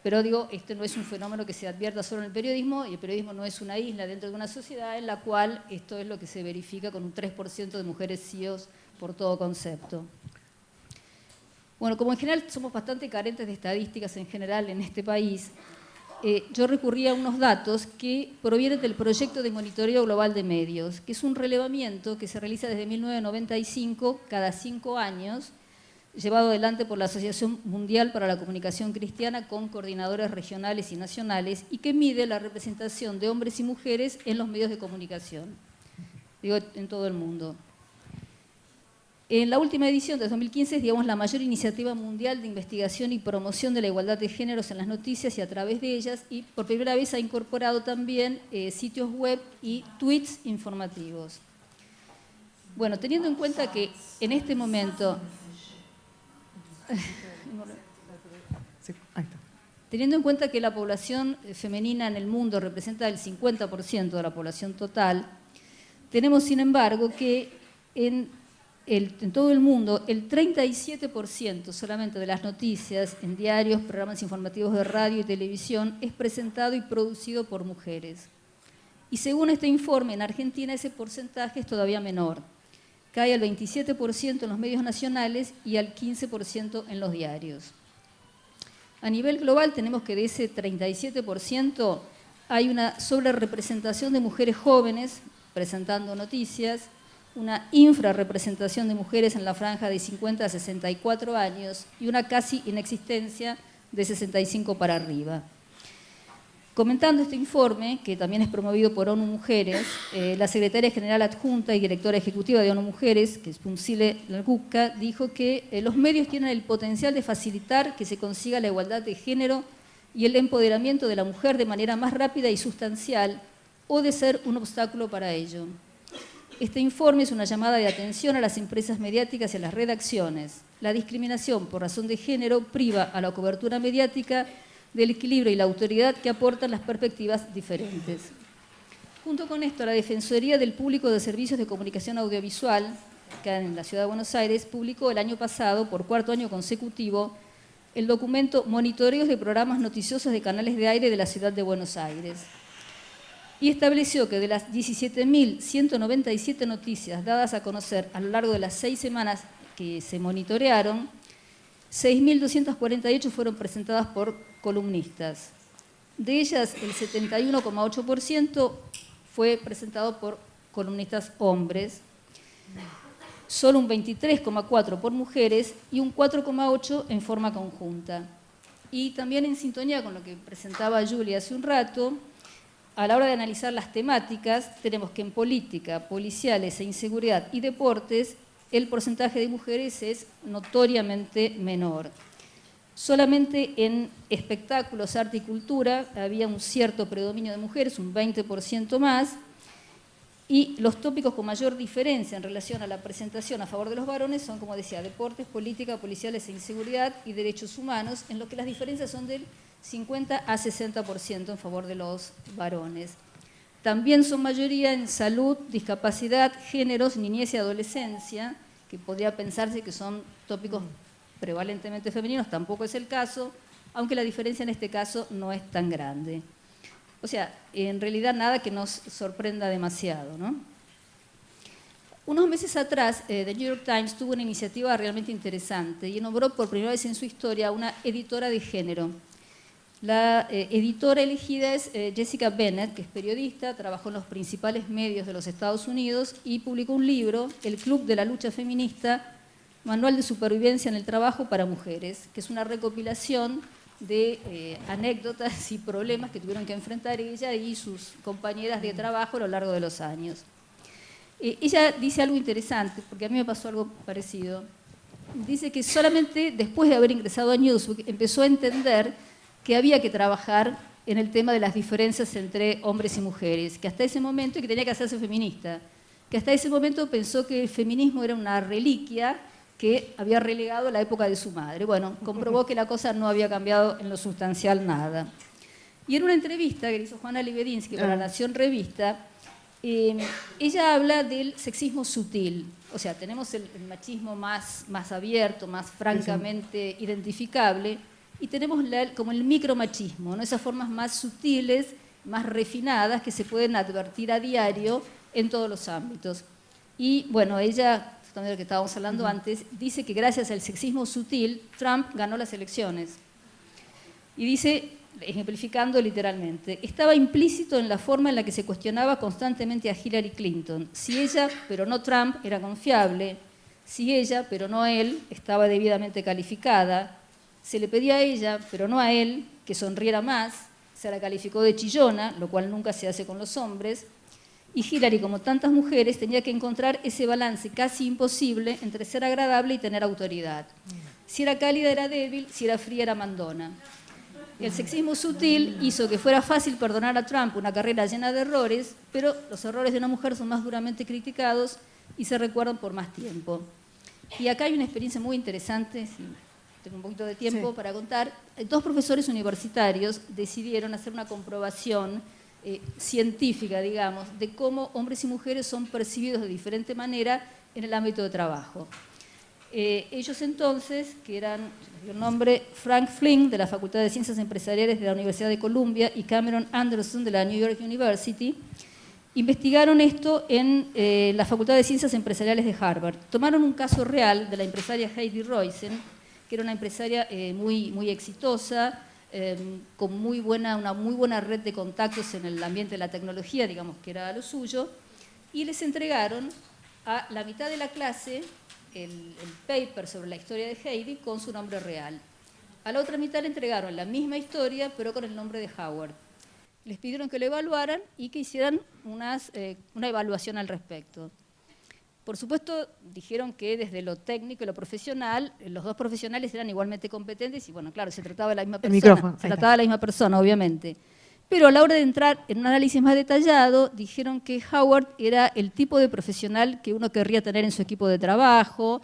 Pero digo, este no es un fenómeno que se advierta solo en el periodismo, y el periodismo no es una isla dentro de una sociedad en la cual esto es lo que se verifica con un 3% de mujeres CEOs por todo concepto. Bueno, como en general somos bastante carentes de estadísticas en general en este país, yo recurrí a unos datos que provienen del Proyecto de Monitoreo Global de Medios, que es un relevamiento que se realiza desde 1995, cada 5 años, llevado adelante por la Asociación Mundial para la Comunicación Cristiana con coordinadores regionales y nacionales, y que mide la representación de hombres y mujeres en los medios de comunicación, digo, en todo el mundo. En la última edición de 2015 es, digamos, la mayor iniciativa mundial de investigación y promoción de la igualdad de géneros en las noticias y a través de ellas, y por primera vez ha incorporado también sitios web y tweets informativos. Bueno, teniendo en cuenta que en este momento... Teniendo en cuenta que la población femenina en el mundo representa el 50% de la población total, tenemos, sin embargo, que en todo el mundo el 37% solamente de las noticias en diarios, programas informativos de radio y televisión es presentado y producido por mujeres. Y según este informe, en Argentina ese porcentaje es todavía menor. Cae al 27% en los medios nacionales y al 15% en los diarios. A nivel global tenemos que de ese 37% hay una sobrerepresentación de mujeres jóvenes presentando noticias, una infrarrepresentación de mujeres en la franja de 50 a 64 años y una casi inexistencia de 65 para arriba. Comentando este informe, que también es promovido por ONU Mujeres, la secretaria general adjunta y directora ejecutiva de ONU Mujeres, que es Pumzile Lalkuka, dijo que los medios tienen el potencial de facilitar que se consiga la igualdad de género y el empoderamiento de la mujer de manera más rápida y sustancial, o de ser un obstáculo para ello. Este informe es una llamada de atención a las empresas mediáticas y a las redacciones. La discriminación por razón de género priva a la cobertura mediática del equilibrio y la autoridad que aportan las perspectivas diferentes. Junto con esto, la Defensoría del Público de Servicios de Comunicación Audiovisual, acá en la Ciudad de Buenos Aires, publicó el año pasado, por 4º año consecutivo, el documento Monitoreos de Programas Noticiosos de Canales de Aire de la Ciudad de Buenos Aires. Y estableció que de las 17.197 noticias dadas a conocer a lo largo de las 6 semanas que se monitorearon, 6.248 fueron presentadas por columnistas. De ellas, el 71,8% fue presentado por columnistas hombres, solo un 23,4% por mujeres y un 4,8% en forma conjunta. Y también en sintonía con lo que presentaba Julia hace un rato, a la hora de analizar las temáticas, tenemos que en política, policiales e inseguridad y deportes, el porcentaje de mujeres es notoriamente menor. Solamente en espectáculos, arte y cultura había un cierto predominio de mujeres, un 20% más, y los tópicos con mayor diferencia en relación a la presentación a favor de los varones son, como decía, deportes, política, policiales e inseguridad y derechos humanos, en los que las diferencias son del 50 a 60% en favor de los varones. También son mayoría en salud, discapacidad, géneros, niñez y adolescencia, que podría pensarse que son tópicos prevalentemente femeninos, tampoco es el caso, aunque la diferencia en este caso no es tan grande. O sea, en realidad nada que nos sorprenda demasiado, ¿no? Unos meses atrás, The New York Times tuvo una iniciativa realmente interesante y nombró por primera vez en su historia una editora de género. La editora elegida es Jessica Bennett, que es periodista, trabajó en los principales medios de los Estados Unidos y publicó un libro, El Club de la Lucha Feminista, Manual de Supervivencia en el Trabajo para Mujeres, que es una recopilación de anécdotas y problemas que tuvieron que enfrentar ella y sus compañeras de trabajo a lo largo de los años. Ella dice algo interesante, porque a mí me pasó algo parecido. Dice que solamente después de haber ingresado a Newsweek empezó a entender que había que trabajar en el tema de las diferencias entre hombres y mujeres, que hasta ese momento, y que tenía que hacerse feminista, que hasta ese momento pensó que el feminismo era una reliquia que había relegado a la época de su madre. Bueno, comprobó que la cosa no había cambiado en lo sustancial nada. Y en una entrevista que le hizo Juana Libedinsky para Nación Revista, ella habla del sexismo sutil. O sea, tenemos el machismo más abierto, más francamente identificable, y tenemos como el micromachismo, ¿no? Esas formas más sutiles, más refinadas, que se pueden advertir a diario en todos los ámbitos. Y bueno, ella, también de lo que estábamos hablando antes, dice que gracias al sexismo sutil, Trump ganó las elecciones. Y dice, ejemplificando literalmente, estaba implícito en la forma en la que se cuestionaba constantemente a Hillary Clinton. Si ella, pero no Trump, era confiable, si ella, pero no él, estaba debidamente calificada, se le pedía a ella, pero no a él, que sonriera más, se la calificó de chillona, lo cual nunca se hace con los hombres, y Hillary, como tantas mujeres, tenía que encontrar ese balance casi imposible entre ser agradable y tener autoridad. Si era cálida era débil, si era fría era mandona. El sexismo sutil hizo que fuera fácil perdonar a Trump una carrera llena de errores, pero los errores de una mujer son más duramente criticados y se recuerdan por más tiempo. Y acá hay una experiencia muy interesante, si tengo un poquito de tiempo para contar. Dos profesores universitarios decidieron hacer una comprobación científica, digamos, de cómo hombres y mujeres son percibidos de diferente manera en el ámbito de trabajo. Ellos entonces, que eran, el nombre, Frank Flynn, de la Facultad de Ciencias Empresariales de la Universidad de Columbia, y Cameron Anderson, de la New York University, investigaron esto en la Facultad de Ciencias Empresariales de Harvard. Tomaron un caso real de la empresaria Heidi Roizen, que era una empresaria muy exitosa, con una muy buena red de contactos en el ambiente de la tecnología, digamos que era lo suyo, y les entregaron a la mitad de la clase el paper sobre la historia de Heidi con su nombre real. A la otra mitad le entregaron la misma historia, pero con el nombre de Howard. Les pidieron que lo evaluaran y que hicieran una evaluación al respecto. Por supuesto, dijeron que desde lo técnico y lo profesional, los dos profesionales eran igualmente competentes y, bueno, claro, se trataba de la misma persona. Se trataba de la misma persona, obviamente. Pero a la hora de entrar en un análisis más detallado, dijeron que Howard era el tipo de profesional que uno querría tener en su equipo de trabajo,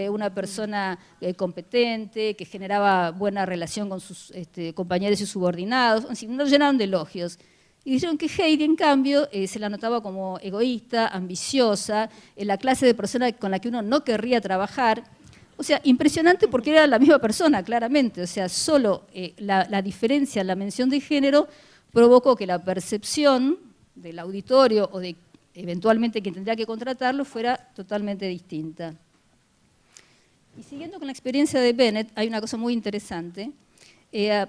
una persona competente, que generaba buena relación con sus compañeros y subordinados, en fin, nos llenaron de elogios. Y dijeron que Heidi, en cambio, se la notaba como egoísta, ambiciosa, la clase de persona con la que uno no querría trabajar. O sea, impresionante porque era la misma persona, claramente. O sea, solo la diferencia en la mención de género provocó que la percepción del auditorio o de eventualmente quien tendría que contratarlo fuera totalmente distinta. Y siguiendo con la experiencia de Bennett, hay una cosa muy interesante.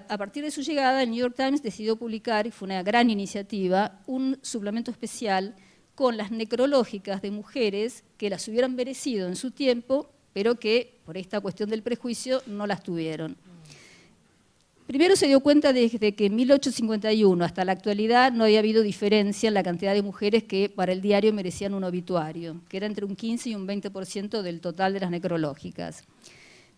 A partir de su llegada, el New York Times decidió publicar, y fue una gran iniciativa, un suplemento especial con las necrológicas de mujeres que las hubieran merecido en su tiempo, pero que por esta cuestión del prejuicio no las tuvieron. Primero se dio cuenta desde que en 1851 hasta la actualidad no había habido diferencia en la cantidad de mujeres que para el diario merecían un obituario, que era entre un 15 y un 20% del total de las necrológicas.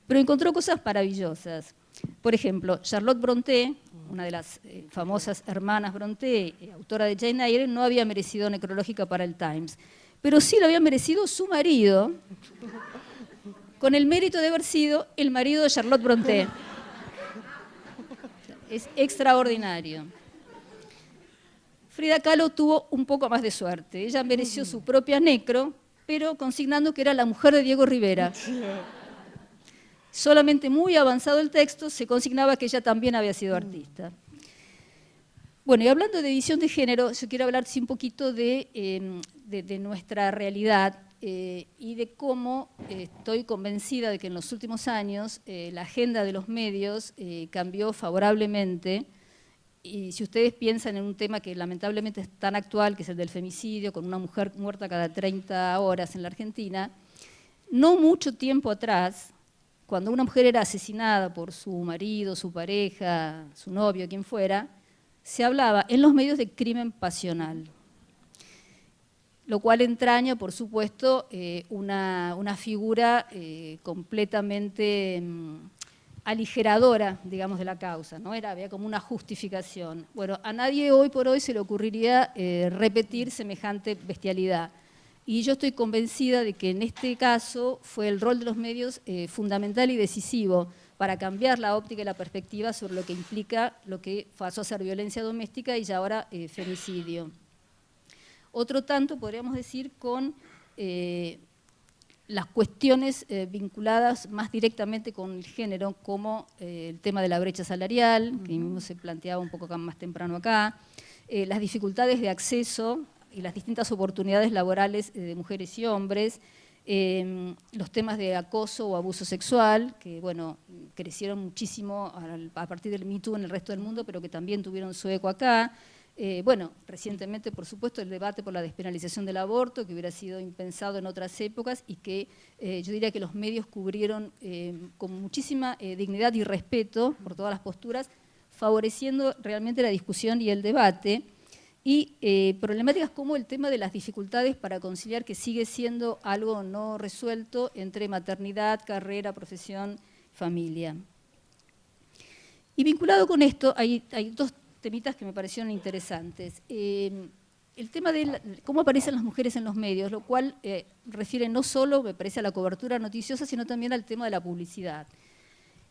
Pero encontró cosas maravillosas. Por ejemplo, Charlotte Brontë, una de las famosas hermanas Brontë, autora de Jane Eyre, no había merecido necrológica para el Times, pero sí lo había merecido su marido, con el mérito de haber sido el marido de Charlotte Brontë. Es extraordinario. Frida Kahlo tuvo un poco más de suerte. Ella mereció su propia necro, pero consignando que era la mujer de Diego Rivera. Solamente muy avanzado el texto se consignaba que ella también había sido artista. Bueno, y hablando de visión de género, yo quiero hablar sí, un poquito de nuestra realidad y de cómo estoy convencida de que en los últimos años la agenda de los medios cambió favorablemente. Y si ustedes piensan en un tema que lamentablemente es tan actual, que es el del femicidio, con una mujer muerta cada 30 horas en la Argentina, no mucho tiempo atrás, cuando una mujer era asesinada por su marido, su pareja, su novio, quien fuera, se hablaba en los medios de crimen pasional, lo cual entraña, por supuesto, una figura completamente aligeradora, digamos, de la causa, ¿no? Había como una justificación. Bueno, a nadie hoy por hoy se le ocurriría repetir semejante bestialidad. Y yo estoy convencida de que en este caso fue el rol de los medios fundamental y decisivo para cambiar la óptica y la perspectiva sobre lo que implica lo que pasó a ser violencia doméstica y ya ahora femicidio. Otro tanto podríamos decir con las cuestiones vinculadas más directamente con el género, como el tema de la brecha salarial, que mismo se planteaba un poco más temprano acá, las dificultades de acceso y las distintas oportunidades laborales de mujeres y hombres, los temas de acoso o abuso sexual, que bueno, crecieron muchísimo a partir del Me Too en el resto del mundo, pero que también tuvieron su eco acá. Bueno, recientemente, por supuesto, el debate por la despenalización del aborto, que hubiera sido impensado en otras épocas y que yo diría que los medios cubrieron con muchísima dignidad y respeto por todas las posturas, favoreciendo realmente la discusión y el debate. Y problemáticas como el tema de las dificultades para conciliar, que sigue siendo algo no resuelto entre maternidad, carrera, profesión, familia. Y vinculado con esto, hay dos temitas que me parecieron interesantes. El tema de cómo aparecen las mujeres en los medios, lo cual refiere no solo, me parece, a la cobertura noticiosa, sino también al tema de la publicidad.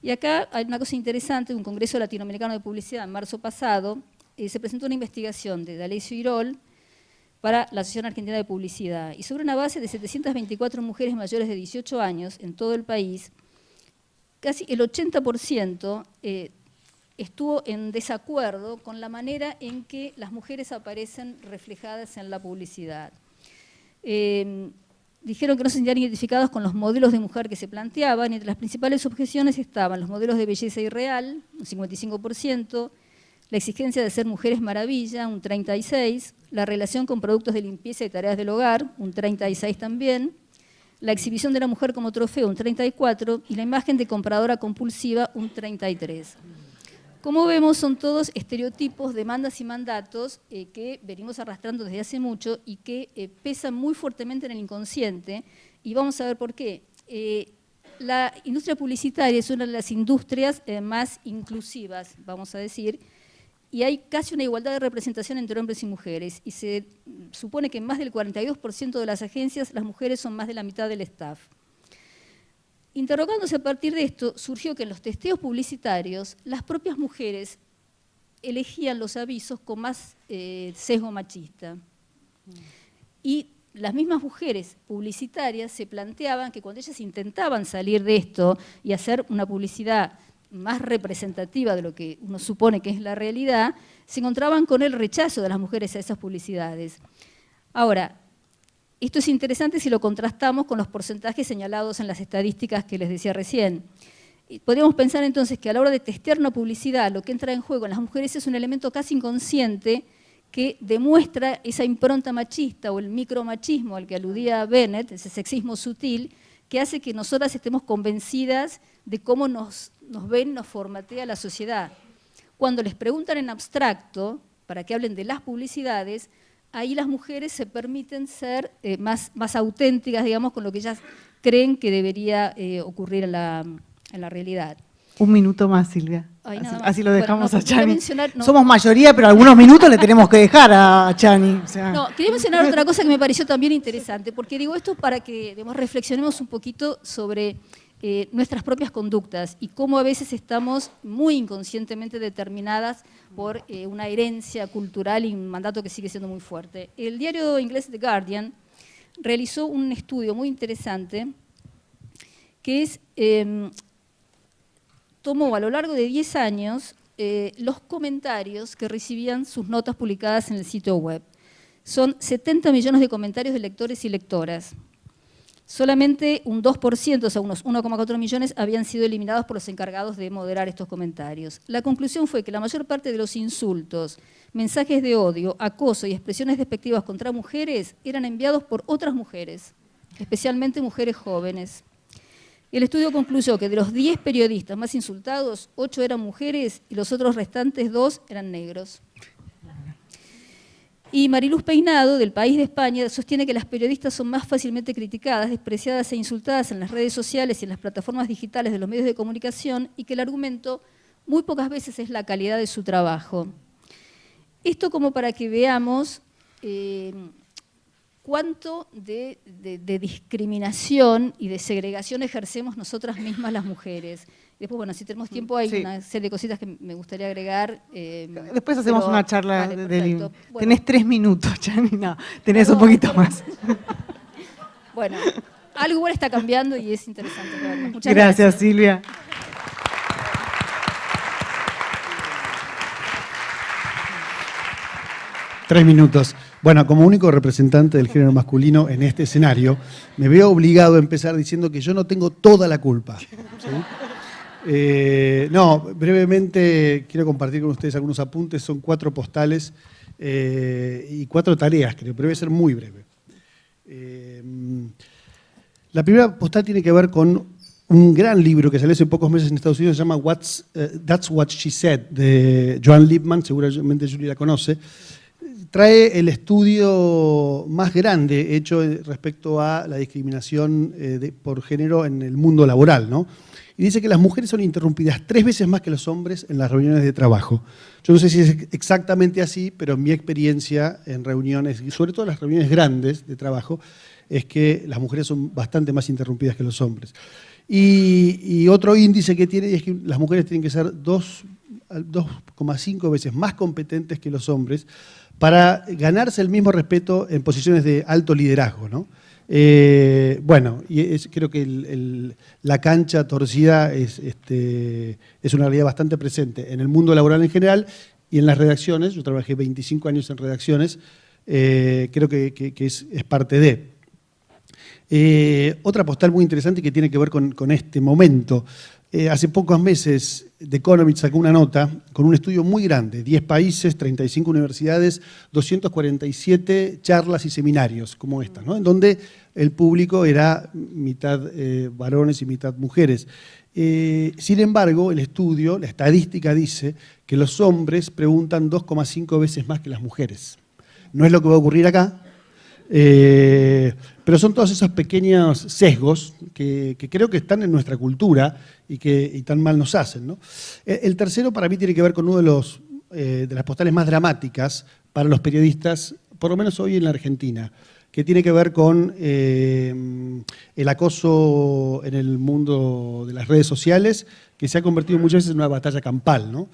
Y acá hay una cosa interesante, un Congreso Latinoamericano de Publicidad en marzo pasado, se presentó una investigación de D'Alessio Irol para la Asociación Argentina de Publicidad, y sobre una base de 724 mujeres mayores de 18 años en todo el país, casi el 80% estuvo en desacuerdo con la manera en que las mujeres aparecen reflejadas en la publicidad. Dijeron que no se sentían identificados con los modelos de mujer que se planteaban, y entre las principales objeciones estaban los modelos de belleza irreal, un 55%, la exigencia de ser mujeres maravilla, un 36%, la relación con productos de limpieza y tareas del hogar, un 36% también, la exhibición de la mujer como trofeo, un 34%, y la imagen de compradora compulsiva, un 33%. Como vemos, son todos estereotipos, demandas y mandatos que venimos arrastrando desde hace mucho y que pesan muy fuertemente en el inconsciente, y vamos a ver por qué. La industria publicitaria es una de las industrias más inclusivas, vamos a decir, y hay casi una igualdad de representación entre hombres y mujeres, y se supone que en más del 42% de las agencias las mujeres son más de la mitad del staff. Interrogándose a partir de esto, surgió que en los testeos publicitarios las propias mujeres elegían los avisos con más sesgo machista. Y las mismas mujeres publicitarias se planteaban que cuando ellas intentaban salir de esto y hacer una publicidad más representativa de lo que uno supone que es la realidad, se encontraban con el rechazo de las mujeres a esas publicidades. Ahora, esto es interesante si lo contrastamos con los porcentajes señalados en las estadísticas que les decía recién. Podríamos pensar entonces que a la hora de testear una publicidad, lo que entra en juego en las mujeres es un elemento casi inconsciente que demuestra esa impronta machista o el micromachismo al que aludía Bennett, ese sexismo sutil, que hace que nosotras estemos convencidas de cómo nos ven, nos formatea la sociedad. Cuando les preguntan en abstracto, para que hablen de las publicidades, ahí las mujeres se permiten ser más auténticas, digamos, con lo que ellas creen que debería ocurrir en la realidad. Un minuto más, Silvia. Ay, Así lo dejamos a Chani. No. Somos mayoría, pero algunos minutos le tenemos que dejar a Chani. O sea. No, quería mencionar otra cosa que me pareció también interesante, porque digo esto para que reflexionemos un poquito sobre nuestras propias conductas y cómo a veces estamos muy inconscientemente determinadas por una herencia cultural y un mandato que sigue siendo muy fuerte. El diario inglés The Guardian realizó un estudio muy interesante que es, tomó a lo largo de 10 años los comentarios que recibían sus notas publicadas en el sitio web. Son 70 millones de comentarios de lectores y lectoras. Solamente un 2%, o sea, unos 1,4 millones, habían sido eliminados por los encargados de moderar estos comentarios. La conclusión fue que la mayor parte de los insultos, mensajes de odio, acoso y expresiones despectivas contra mujeres eran enviados por otras mujeres, especialmente mujeres jóvenes. El estudio concluyó que de los 10 periodistas más insultados, 8 eran mujeres y los otros restantes 2 eran negros. Y Mariluz Peinado, del País de España, sostiene que las periodistas son más fácilmente criticadas, despreciadas e insultadas en las redes sociales y en las plataformas digitales de los medios de comunicación y que el argumento muy pocas veces es la calidad de su trabajo. Esto como para que veamos cuánto de discriminación y de segregación ejercemos nosotras mismas las mujeres. Después, bueno, si tenemos tiempo, hay una serie de cositas que me gustaría agregar. Después hacemos una charla Bueno, tenés 3 minutos, Chani, no, tenés un poquito más. Bueno, algo igual está cambiando y es interesante verlo. Muchas Gracias, Silvia. Tres minutos. Bueno, como único representante del género masculino en este escenario, me veo obligado a empezar diciendo que yo no tengo toda la culpa. ¿Sí? No, brevemente quiero compartir con ustedes algunos apuntes. Son 4 postales y 4 tareas, creo, pero voy a ser muy breve. La primera postal tiene que ver con un gran libro que salió hace pocos meses en Estados Unidos, se llama That's What She Said, de Joan Lippmann, seguramente Julie la conoce. Trae el estudio más grande hecho respecto a la discriminación por género en el mundo laboral, ¿no? Y dice que las mujeres son interrumpidas 3 veces más que los hombres en las reuniones de trabajo. Yo no sé si es exactamente así, pero mi experiencia en reuniones, y sobre todo las reuniones grandes de trabajo, es que las mujeres son bastante más interrumpidas que los hombres. Y otro índice que tiene es que las mujeres tienen que ser 2,5 veces más competentes que los hombres para ganarse el mismo respeto en posiciones de alto liderazgo, ¿no? Bueno, creo que la cancha torcida es una realidad bastante presente en el mundo laboral en general y en las redacciones. Yo trabajé 25 años en redacciones, creo que es parte de. Otra postal muy interesante que tiene que ver con este momento. Hace pocos meses The Economist sacó una nota con un estudio muy grande, 10 países, 35 universidades, 247 charlas y seminarios como estas, ¿no? En donde el público era mitad varones y mitad mujeres. Sin embargo, el estudio, la estadística dice que los hombres preguntan 2,5 veces más que las mujeres. No es lo que va a ocurrir acá, pero son todos esos pequeños sesgos que creo que están en nuestra cultura y tan mal nos hacen, ¿no? El tercero para mí tiene que ver con uno de las postales más dramáticas para los periodistas, por lo menos hoy en la Argentina, que tiene que ver con el acoso en el mundo de las redes sociales, que se ha convertido muchas veces en una batalla campal, ¿no?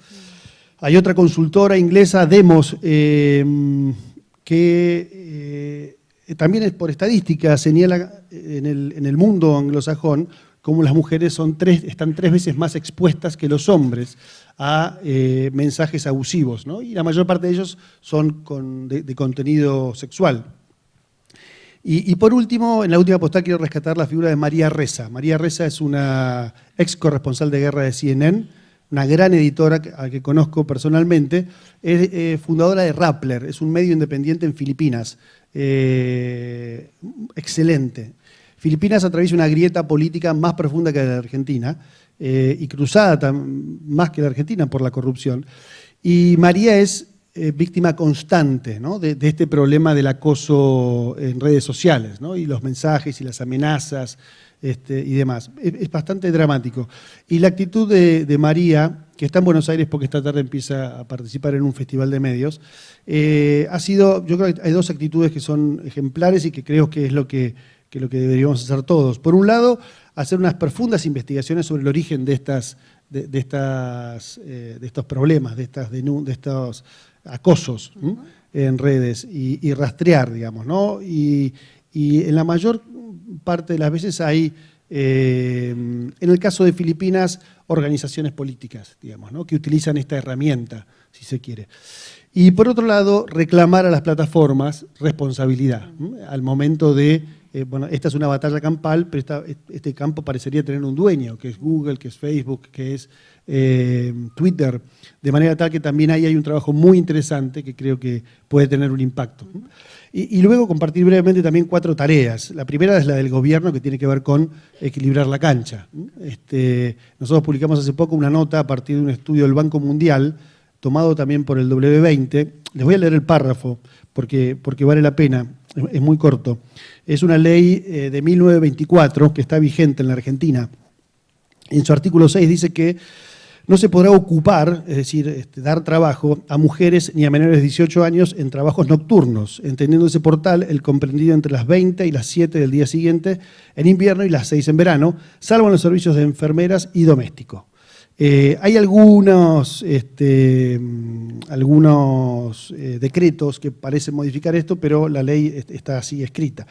Hay otra consultora inglesa, Demos, que también es por estadística, señala en el mundo anglosajón cómo las mujeres están 3 veces más expuestas que los hombres a mensajes abusivos, ¿no? Y la mayor parte de ellos son de contenido sexual. Y por último, en la última postal quiero rescatar la figura de María Ressa. María Ressa es una ex corresponsal de guerra de CNN, una gran editora a la que conozco personalmente, es fundadora de Rappler, es un medio independiente en Filipinas, excelente. Filipinas atraviesa una grieta política más profunda que la de Argentina y cruzada más que la Argentina por la corrupción. Y María es víctima constante, ¿no?, de este problema del acoso en redes sociales, ¿no?, y los mensajes y las amenazas y demás. Es bastante dramático. Y la actitud de María, que está en Buenos Aires porque esta tarde empieza a participar en un festival de medios, ha sido, yo creo que hay dos actitudes que son ejemplares y que creo que es lo que deberíamos hacer todos. Por un lado, hacer unas profundas investigaciones sobre el origen de estos problemas, de estos acosos en redes y rastrear, digamos, ¿no? Y en la mayor parte de las veces hay, en el caso de Filipinas, organizaciones políticas, digamos, ¿no?, que utilizan esta herramienta, si se quiere. Y por otro lado, reclamar a las plataformas responsabilidad, al momento de, bueno, esta es una batalla campal, pero este campo parecería tener un dueño, que es Google, que es Facebook, que es Twitter, de manera tal que también ahí hay un trabajo muy interesante que creo que puede tener un impacto. Y luego compartir brevemente también 4 tareas. La primera es la del gobierno, que tiene que ver con equilibrar la cancha. Nosotros publicamos hace poco una nota a partir de un estudio del Banco Mundial, tomado también por el W20. Les voy a leer el párrafo porque vale la pena, es muy corto. Es una ley de 1924 que está vigente en la Argentina. En su artículo 6 dice que no se podrá ocupar, es decir, dar trabajo a mujeres ni a menores de 18 años en trabajos nocturnos, entendiendo ese portal el comprendido entre las 20 y las 7 del día siguiente en invierno y las 6 en verano, salvo en los servicios de enfermeras y doméstico. Hay algunos decretos que parecen modificar esto, pero la ley está así escrita.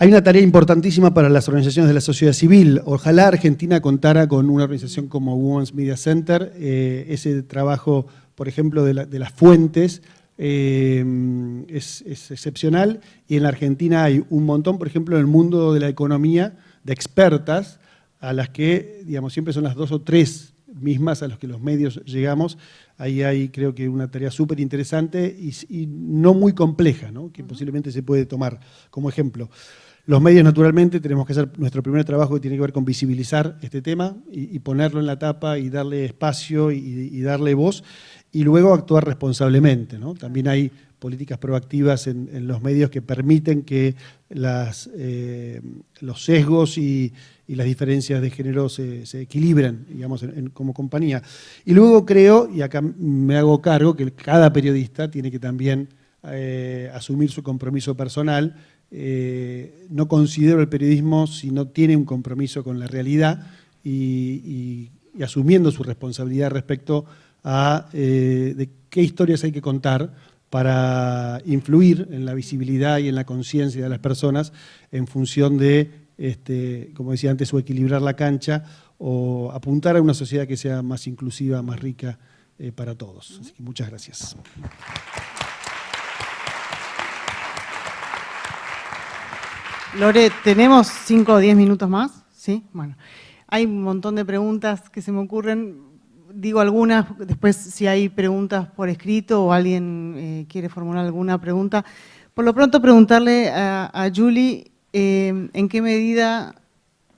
Hay una tarea importantísima para las organizaciones de la sociedad civil. Ojalá Argentina contara con una organización como Women's Media Center. Ese trabajo, por ejemplo, de las fuentes es excepcional, y en la Argentina hay un montón, por ejemplo, en el mundo de la economía, de expertas a las que, digamos, siempre son las 2 o 3 mismas a los que los medios llegamos. Ahí hay, creo que, una tarea súper interesante y no muy compleja, ¿no?, que posiblemente se puede tomar como ejemplo. Los medios, naturalmente, tenemos que hacer nuestro primer trabajo, que tiene que ver con visibilizar este tema y ponerlo en la tapa y darle espacio y darle voz, y luego actuar responsablemente, ¿no? También hay políticas proactivas en los medios que permiten que los sesgos y las diferencias de género se equilibren, digamos, como compañía. Y luego creo, y acá me hago cargo, que cada periodista tiene que también asumir su compromiso personal. No considero el periodismo si no tiene un compromiso con la realidad y asumiendo su responsabilidad respecto a de qué historias hay que contar para influir en la visibilidad y en la conciencia de las personas en función de, como decía antes, o equilibrar la cancha o apuntar a una sociedad que sea más inclusiva, más rica para todos. Así que muchas gracias. Lore, ¿tenemos 5 o 10 minutos más? Sí, bueno. Hay un montón de preguntas que se me ocurren. Digo algunas, después si hay preguntas por escrito o alguien quiere formular alguna pregunta. Por lo pronto preguntarle a Julie en qué medida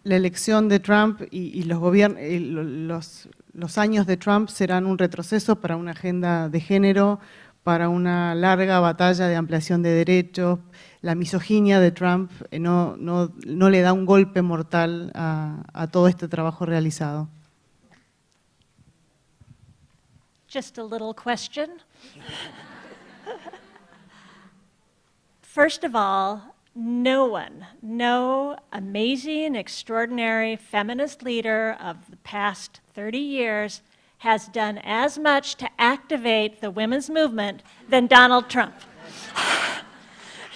la elección de Trump y los años de Trump serán un retroceso para una agenda de género, para una larga batalla de ampliación de derechos. La misoginia de Trump no le da un golpe mortal a todo este trabajo realizado. Just a little question. First of all, no amazing, extraordinary feminist leader of the past 30 years has done as much to activate the women's movement than Donald Trump.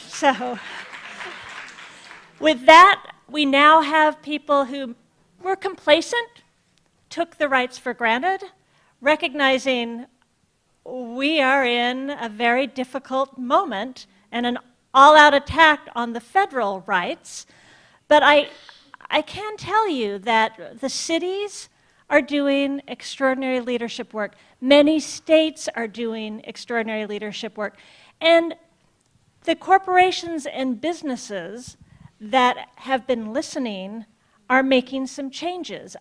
So, with that, we now have people who were complacent, took the rights for granted, recognizing we are in a very difficult moment and an all-out attack on the federal rights. But I can tell you that the cities are doing extraordinary leadership work. Many states are doing extraordinary leadership work. And the corporations and businesses that have been listening are making some changes.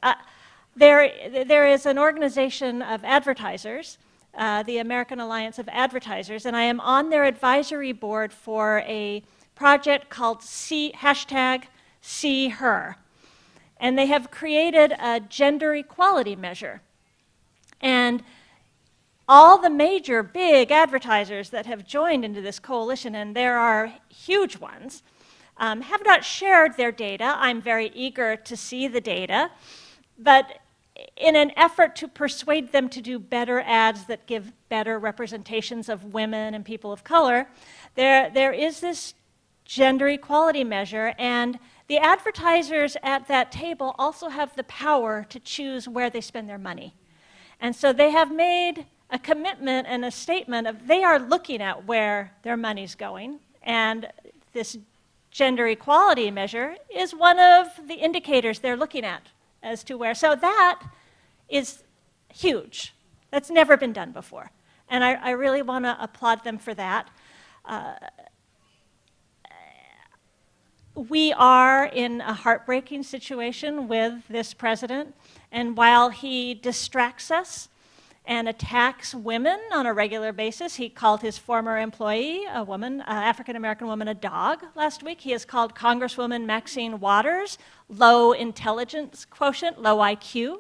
there is an organization of advertisers, the American Alliance of Advertisers, and I am on their advisory board for a project called #SeeHer. And they have created a gender equality measure. And all the major big advertisers that have joined into this coalition, and there are huge ones, have not shared their data. I'm very eager to see the data. But in an effort to persuade them to do better ads that give better representations of women and people of color, there is this gender equality measure, and the advertisers at that table also have the power to choose where they spend their money. And so they have made a commitment and a statement of they are looking at where their money's going, and this gender equality measure is one of the indicators they're looking at as to where. So that is huge. That's never been done before. And I really want to applaud them for that. We are in a heartbreaking situation with this president, and while he distracts us and attacks women on a regular basis, he called his former employee, a woman, African-American woman, a dog last week. He has called Congresswoman Maxine Waters low intelligence quotient, low IQ.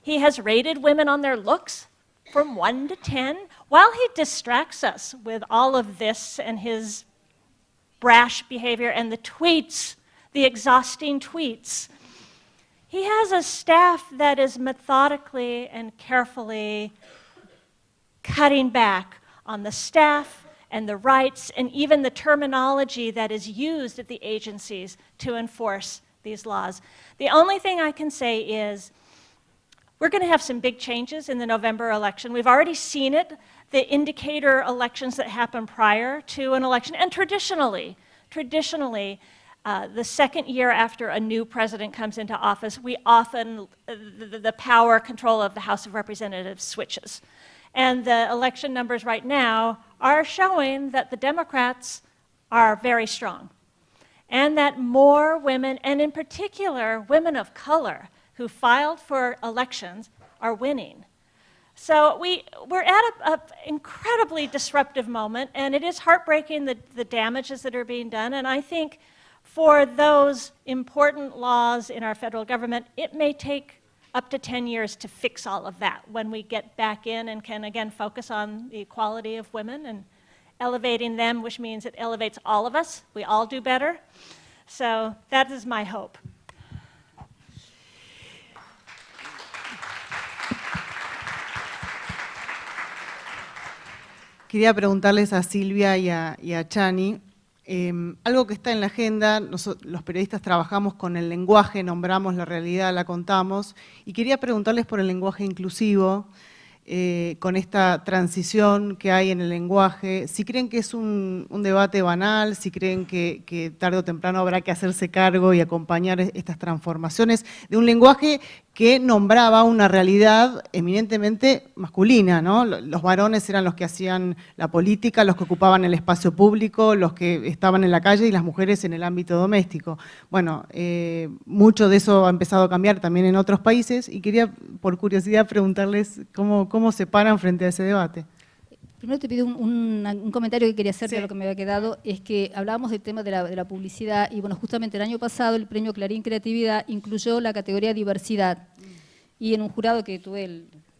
He has rated women on their looks from 1 to 10. While he distracts us with all of this and his brash behavior and the tweets, the exhausting tweets, he has a staff that is methodically and carefully cutting back on the staff and the rights and even the terminology that is used at the agencies to enforce these laws. The only thing I can say is we're going to have some big changes in the November election. We've already seen it, the indicator elections that happen prior to an election, and traditionally, the second year after a new president comes into office, we often, the power control of the House of Representatives switches. And the election numbers right now are showing that the Democrats are very strong, and that more women, and in particular women of color who filed for elections, are winning. So we're at an incredibly disruptive moment, and it is heartbreaking the damages that are being done, and I think for those important laws in our federal government, it may take up to 10 years to fix all of that when we get back in and can again focus on the equality of women and elevating them, which means it elevates all of us. We all do better. So that is my hope. Quería preguntarles a Silvia y a Chani, algo que está en la agenda, los periodistas trabajamos con el lenguaje, nombramos la realidad, la contamos, y quería preguntarles por el lenguaje inclusivo, con esta transición que hay en el lenguaje, si creen que es un debate banal, si creen que tarde o temprano habrá que hacerse cargo y acompañar estas transformaciones de un lenguaje que nombraba una realidad eminentemente masculina, ¿no? Los varones eran los que hacían la política, los que ocupaban el espacio público, los que estaban en la calle y las mujeres en el ámbito doméstico. Bueno, mucho de eso ha empezado a cambiar también en otros países y quería, por curiosidad, preguntarles cómo se paran frente a ese debate. Primero te pido un comentario que quería hacer de Sí. lo que me había quedado, es que hablábamos del tema de la publicidad y bueno, justamente el año pasado el premio Clarín Creatividad incluyó la categoría diversidad y en un jurado que tuve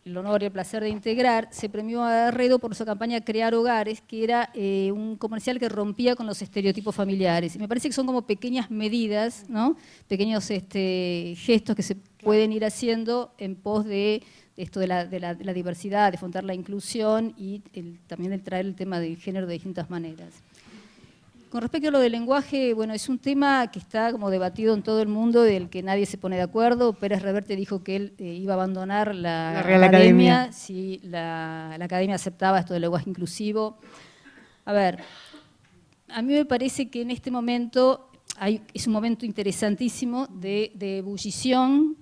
el honor y el placer de integrar, se premió a Arredo por su campaña Crear Hogares, que era un comercial que rompía con los estereotipos familiares. Y me parece que son como pequeñas medidas, ¿no? Pequeños gestos que se pueden ir haciendo en pos de esto de la diversidad, de fomentar la inclusión y también el traer el tema del género de distintas maneras. Con respecto a lo del lenguaje, bueno, es un tema que está como debatido en todo el mundo, del que nadie se pone de acuerdo. Pérez Reverte dijo que él iba a abandonar la Real Academia si la academia aceptaba esto del lenguaje inclusivo. A ver, a mí me parece que en este momento es un momento interesantísimo de ebullición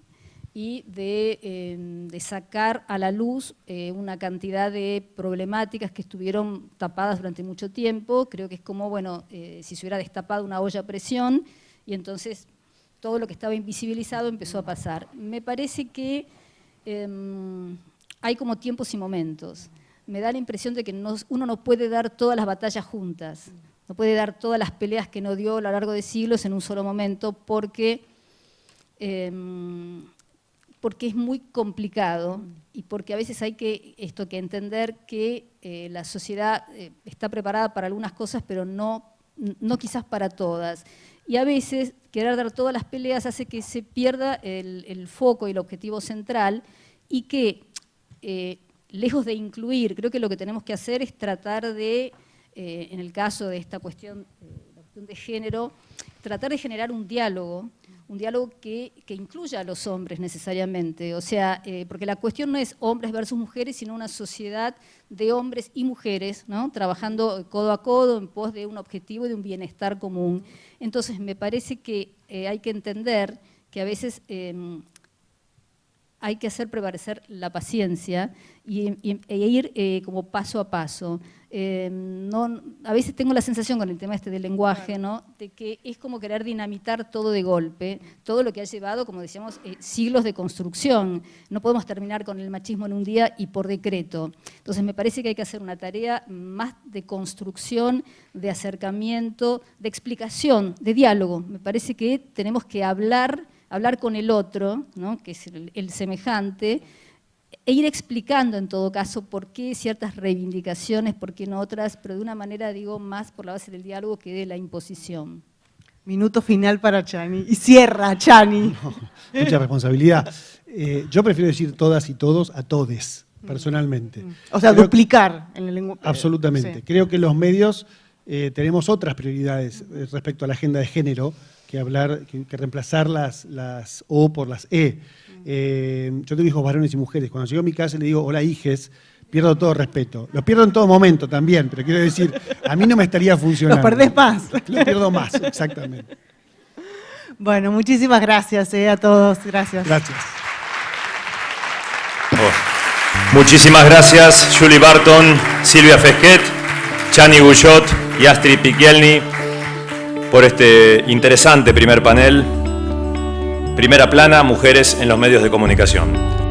y de sacar a la luz una cantidad de problemáticas que estuvieron tapadas durante mucho tiempo. Creo que es como, bueno, si se hubiera destapado una olla a presión y entonces todo lo que estaba invisibilizado empezó a pasar. Me parece que hay como tiempos y momentos. Me da la impresión de que uno no puede dar todas las batallas juntas, no puede dar todas las peleas que no dio a lo largo de siglos en un solo momento, porque es muy complicado y porque a veces hay que entender que la sociedad está preparada para algunas cosas, pero no quizás para todas. Y a veces querer dar todas las peleas hace que se pierda el foco y el objetivo central, y que, lejos de incluir, creo que lo que tenemos que hacer es tratar de, en el caso de esta cuestión, la cuestión de género, tratar de generar un diálogo que incluya a los hombres necesariamente. O sea, porque la cuestión no es hombres versus mujeres, sino una sociedad de hombres y mujeres, ¿no?, trabajando codo a codo en pos de un objetivo y de un bienestar común. Entonces, me parece que hay que entender que a veces hay que hacer prevalecer la paciencia e ir como paso a paso. A veces tengo la sensación con el tema del lenguaje, ¿no?, de que es como querer dinamitar todo de golpe, todo lo que ha llevado, como decíamos, siglos de construcción. No podemos terminar con el machismo en un día y por decreto. Entonces me parece que hay que hacer una tarea más de construcción, de acercamiento, de explicación, de diálogo. Me parece que tenemos que hablar con el otro, ¿no?, que es el semejante, e ir explicando en todo caso por qué ciertas reivindicaciones, por qué no otras, pero de una manera, digo, más por la base del diálogo que de la imposición. Minuto final para Chani. Y cierra, Chani. No, mucha responsabilidad. Yo prefiero decir todas y todos a todes, personalmente. O sea, Creo duplicar en el lenguaje. absolutamente. Sí. Creo que los medios tenemos otras prioridades respecto a la agenda de género, que reemplazar las O por las E. Yo tengo hijos varones y mujeres. Cuando llego a mi casa y le digo hola hijes, pierdo todo respeto. Lo pierdo en todo momento también, pero quiero decir, a mí no me estaría funcionando. Los perdés más. Lo pierdo más, exactamente. Bueno, muchísimas gracias a todos. Gracias. Gracias. Muchísimas gracias, Julie Barton, Silvia Fesquet, Chani Guyot y Astrid Pikielny, por este interesante primer panel. Primera plana, mujeres en los medios de comunicación.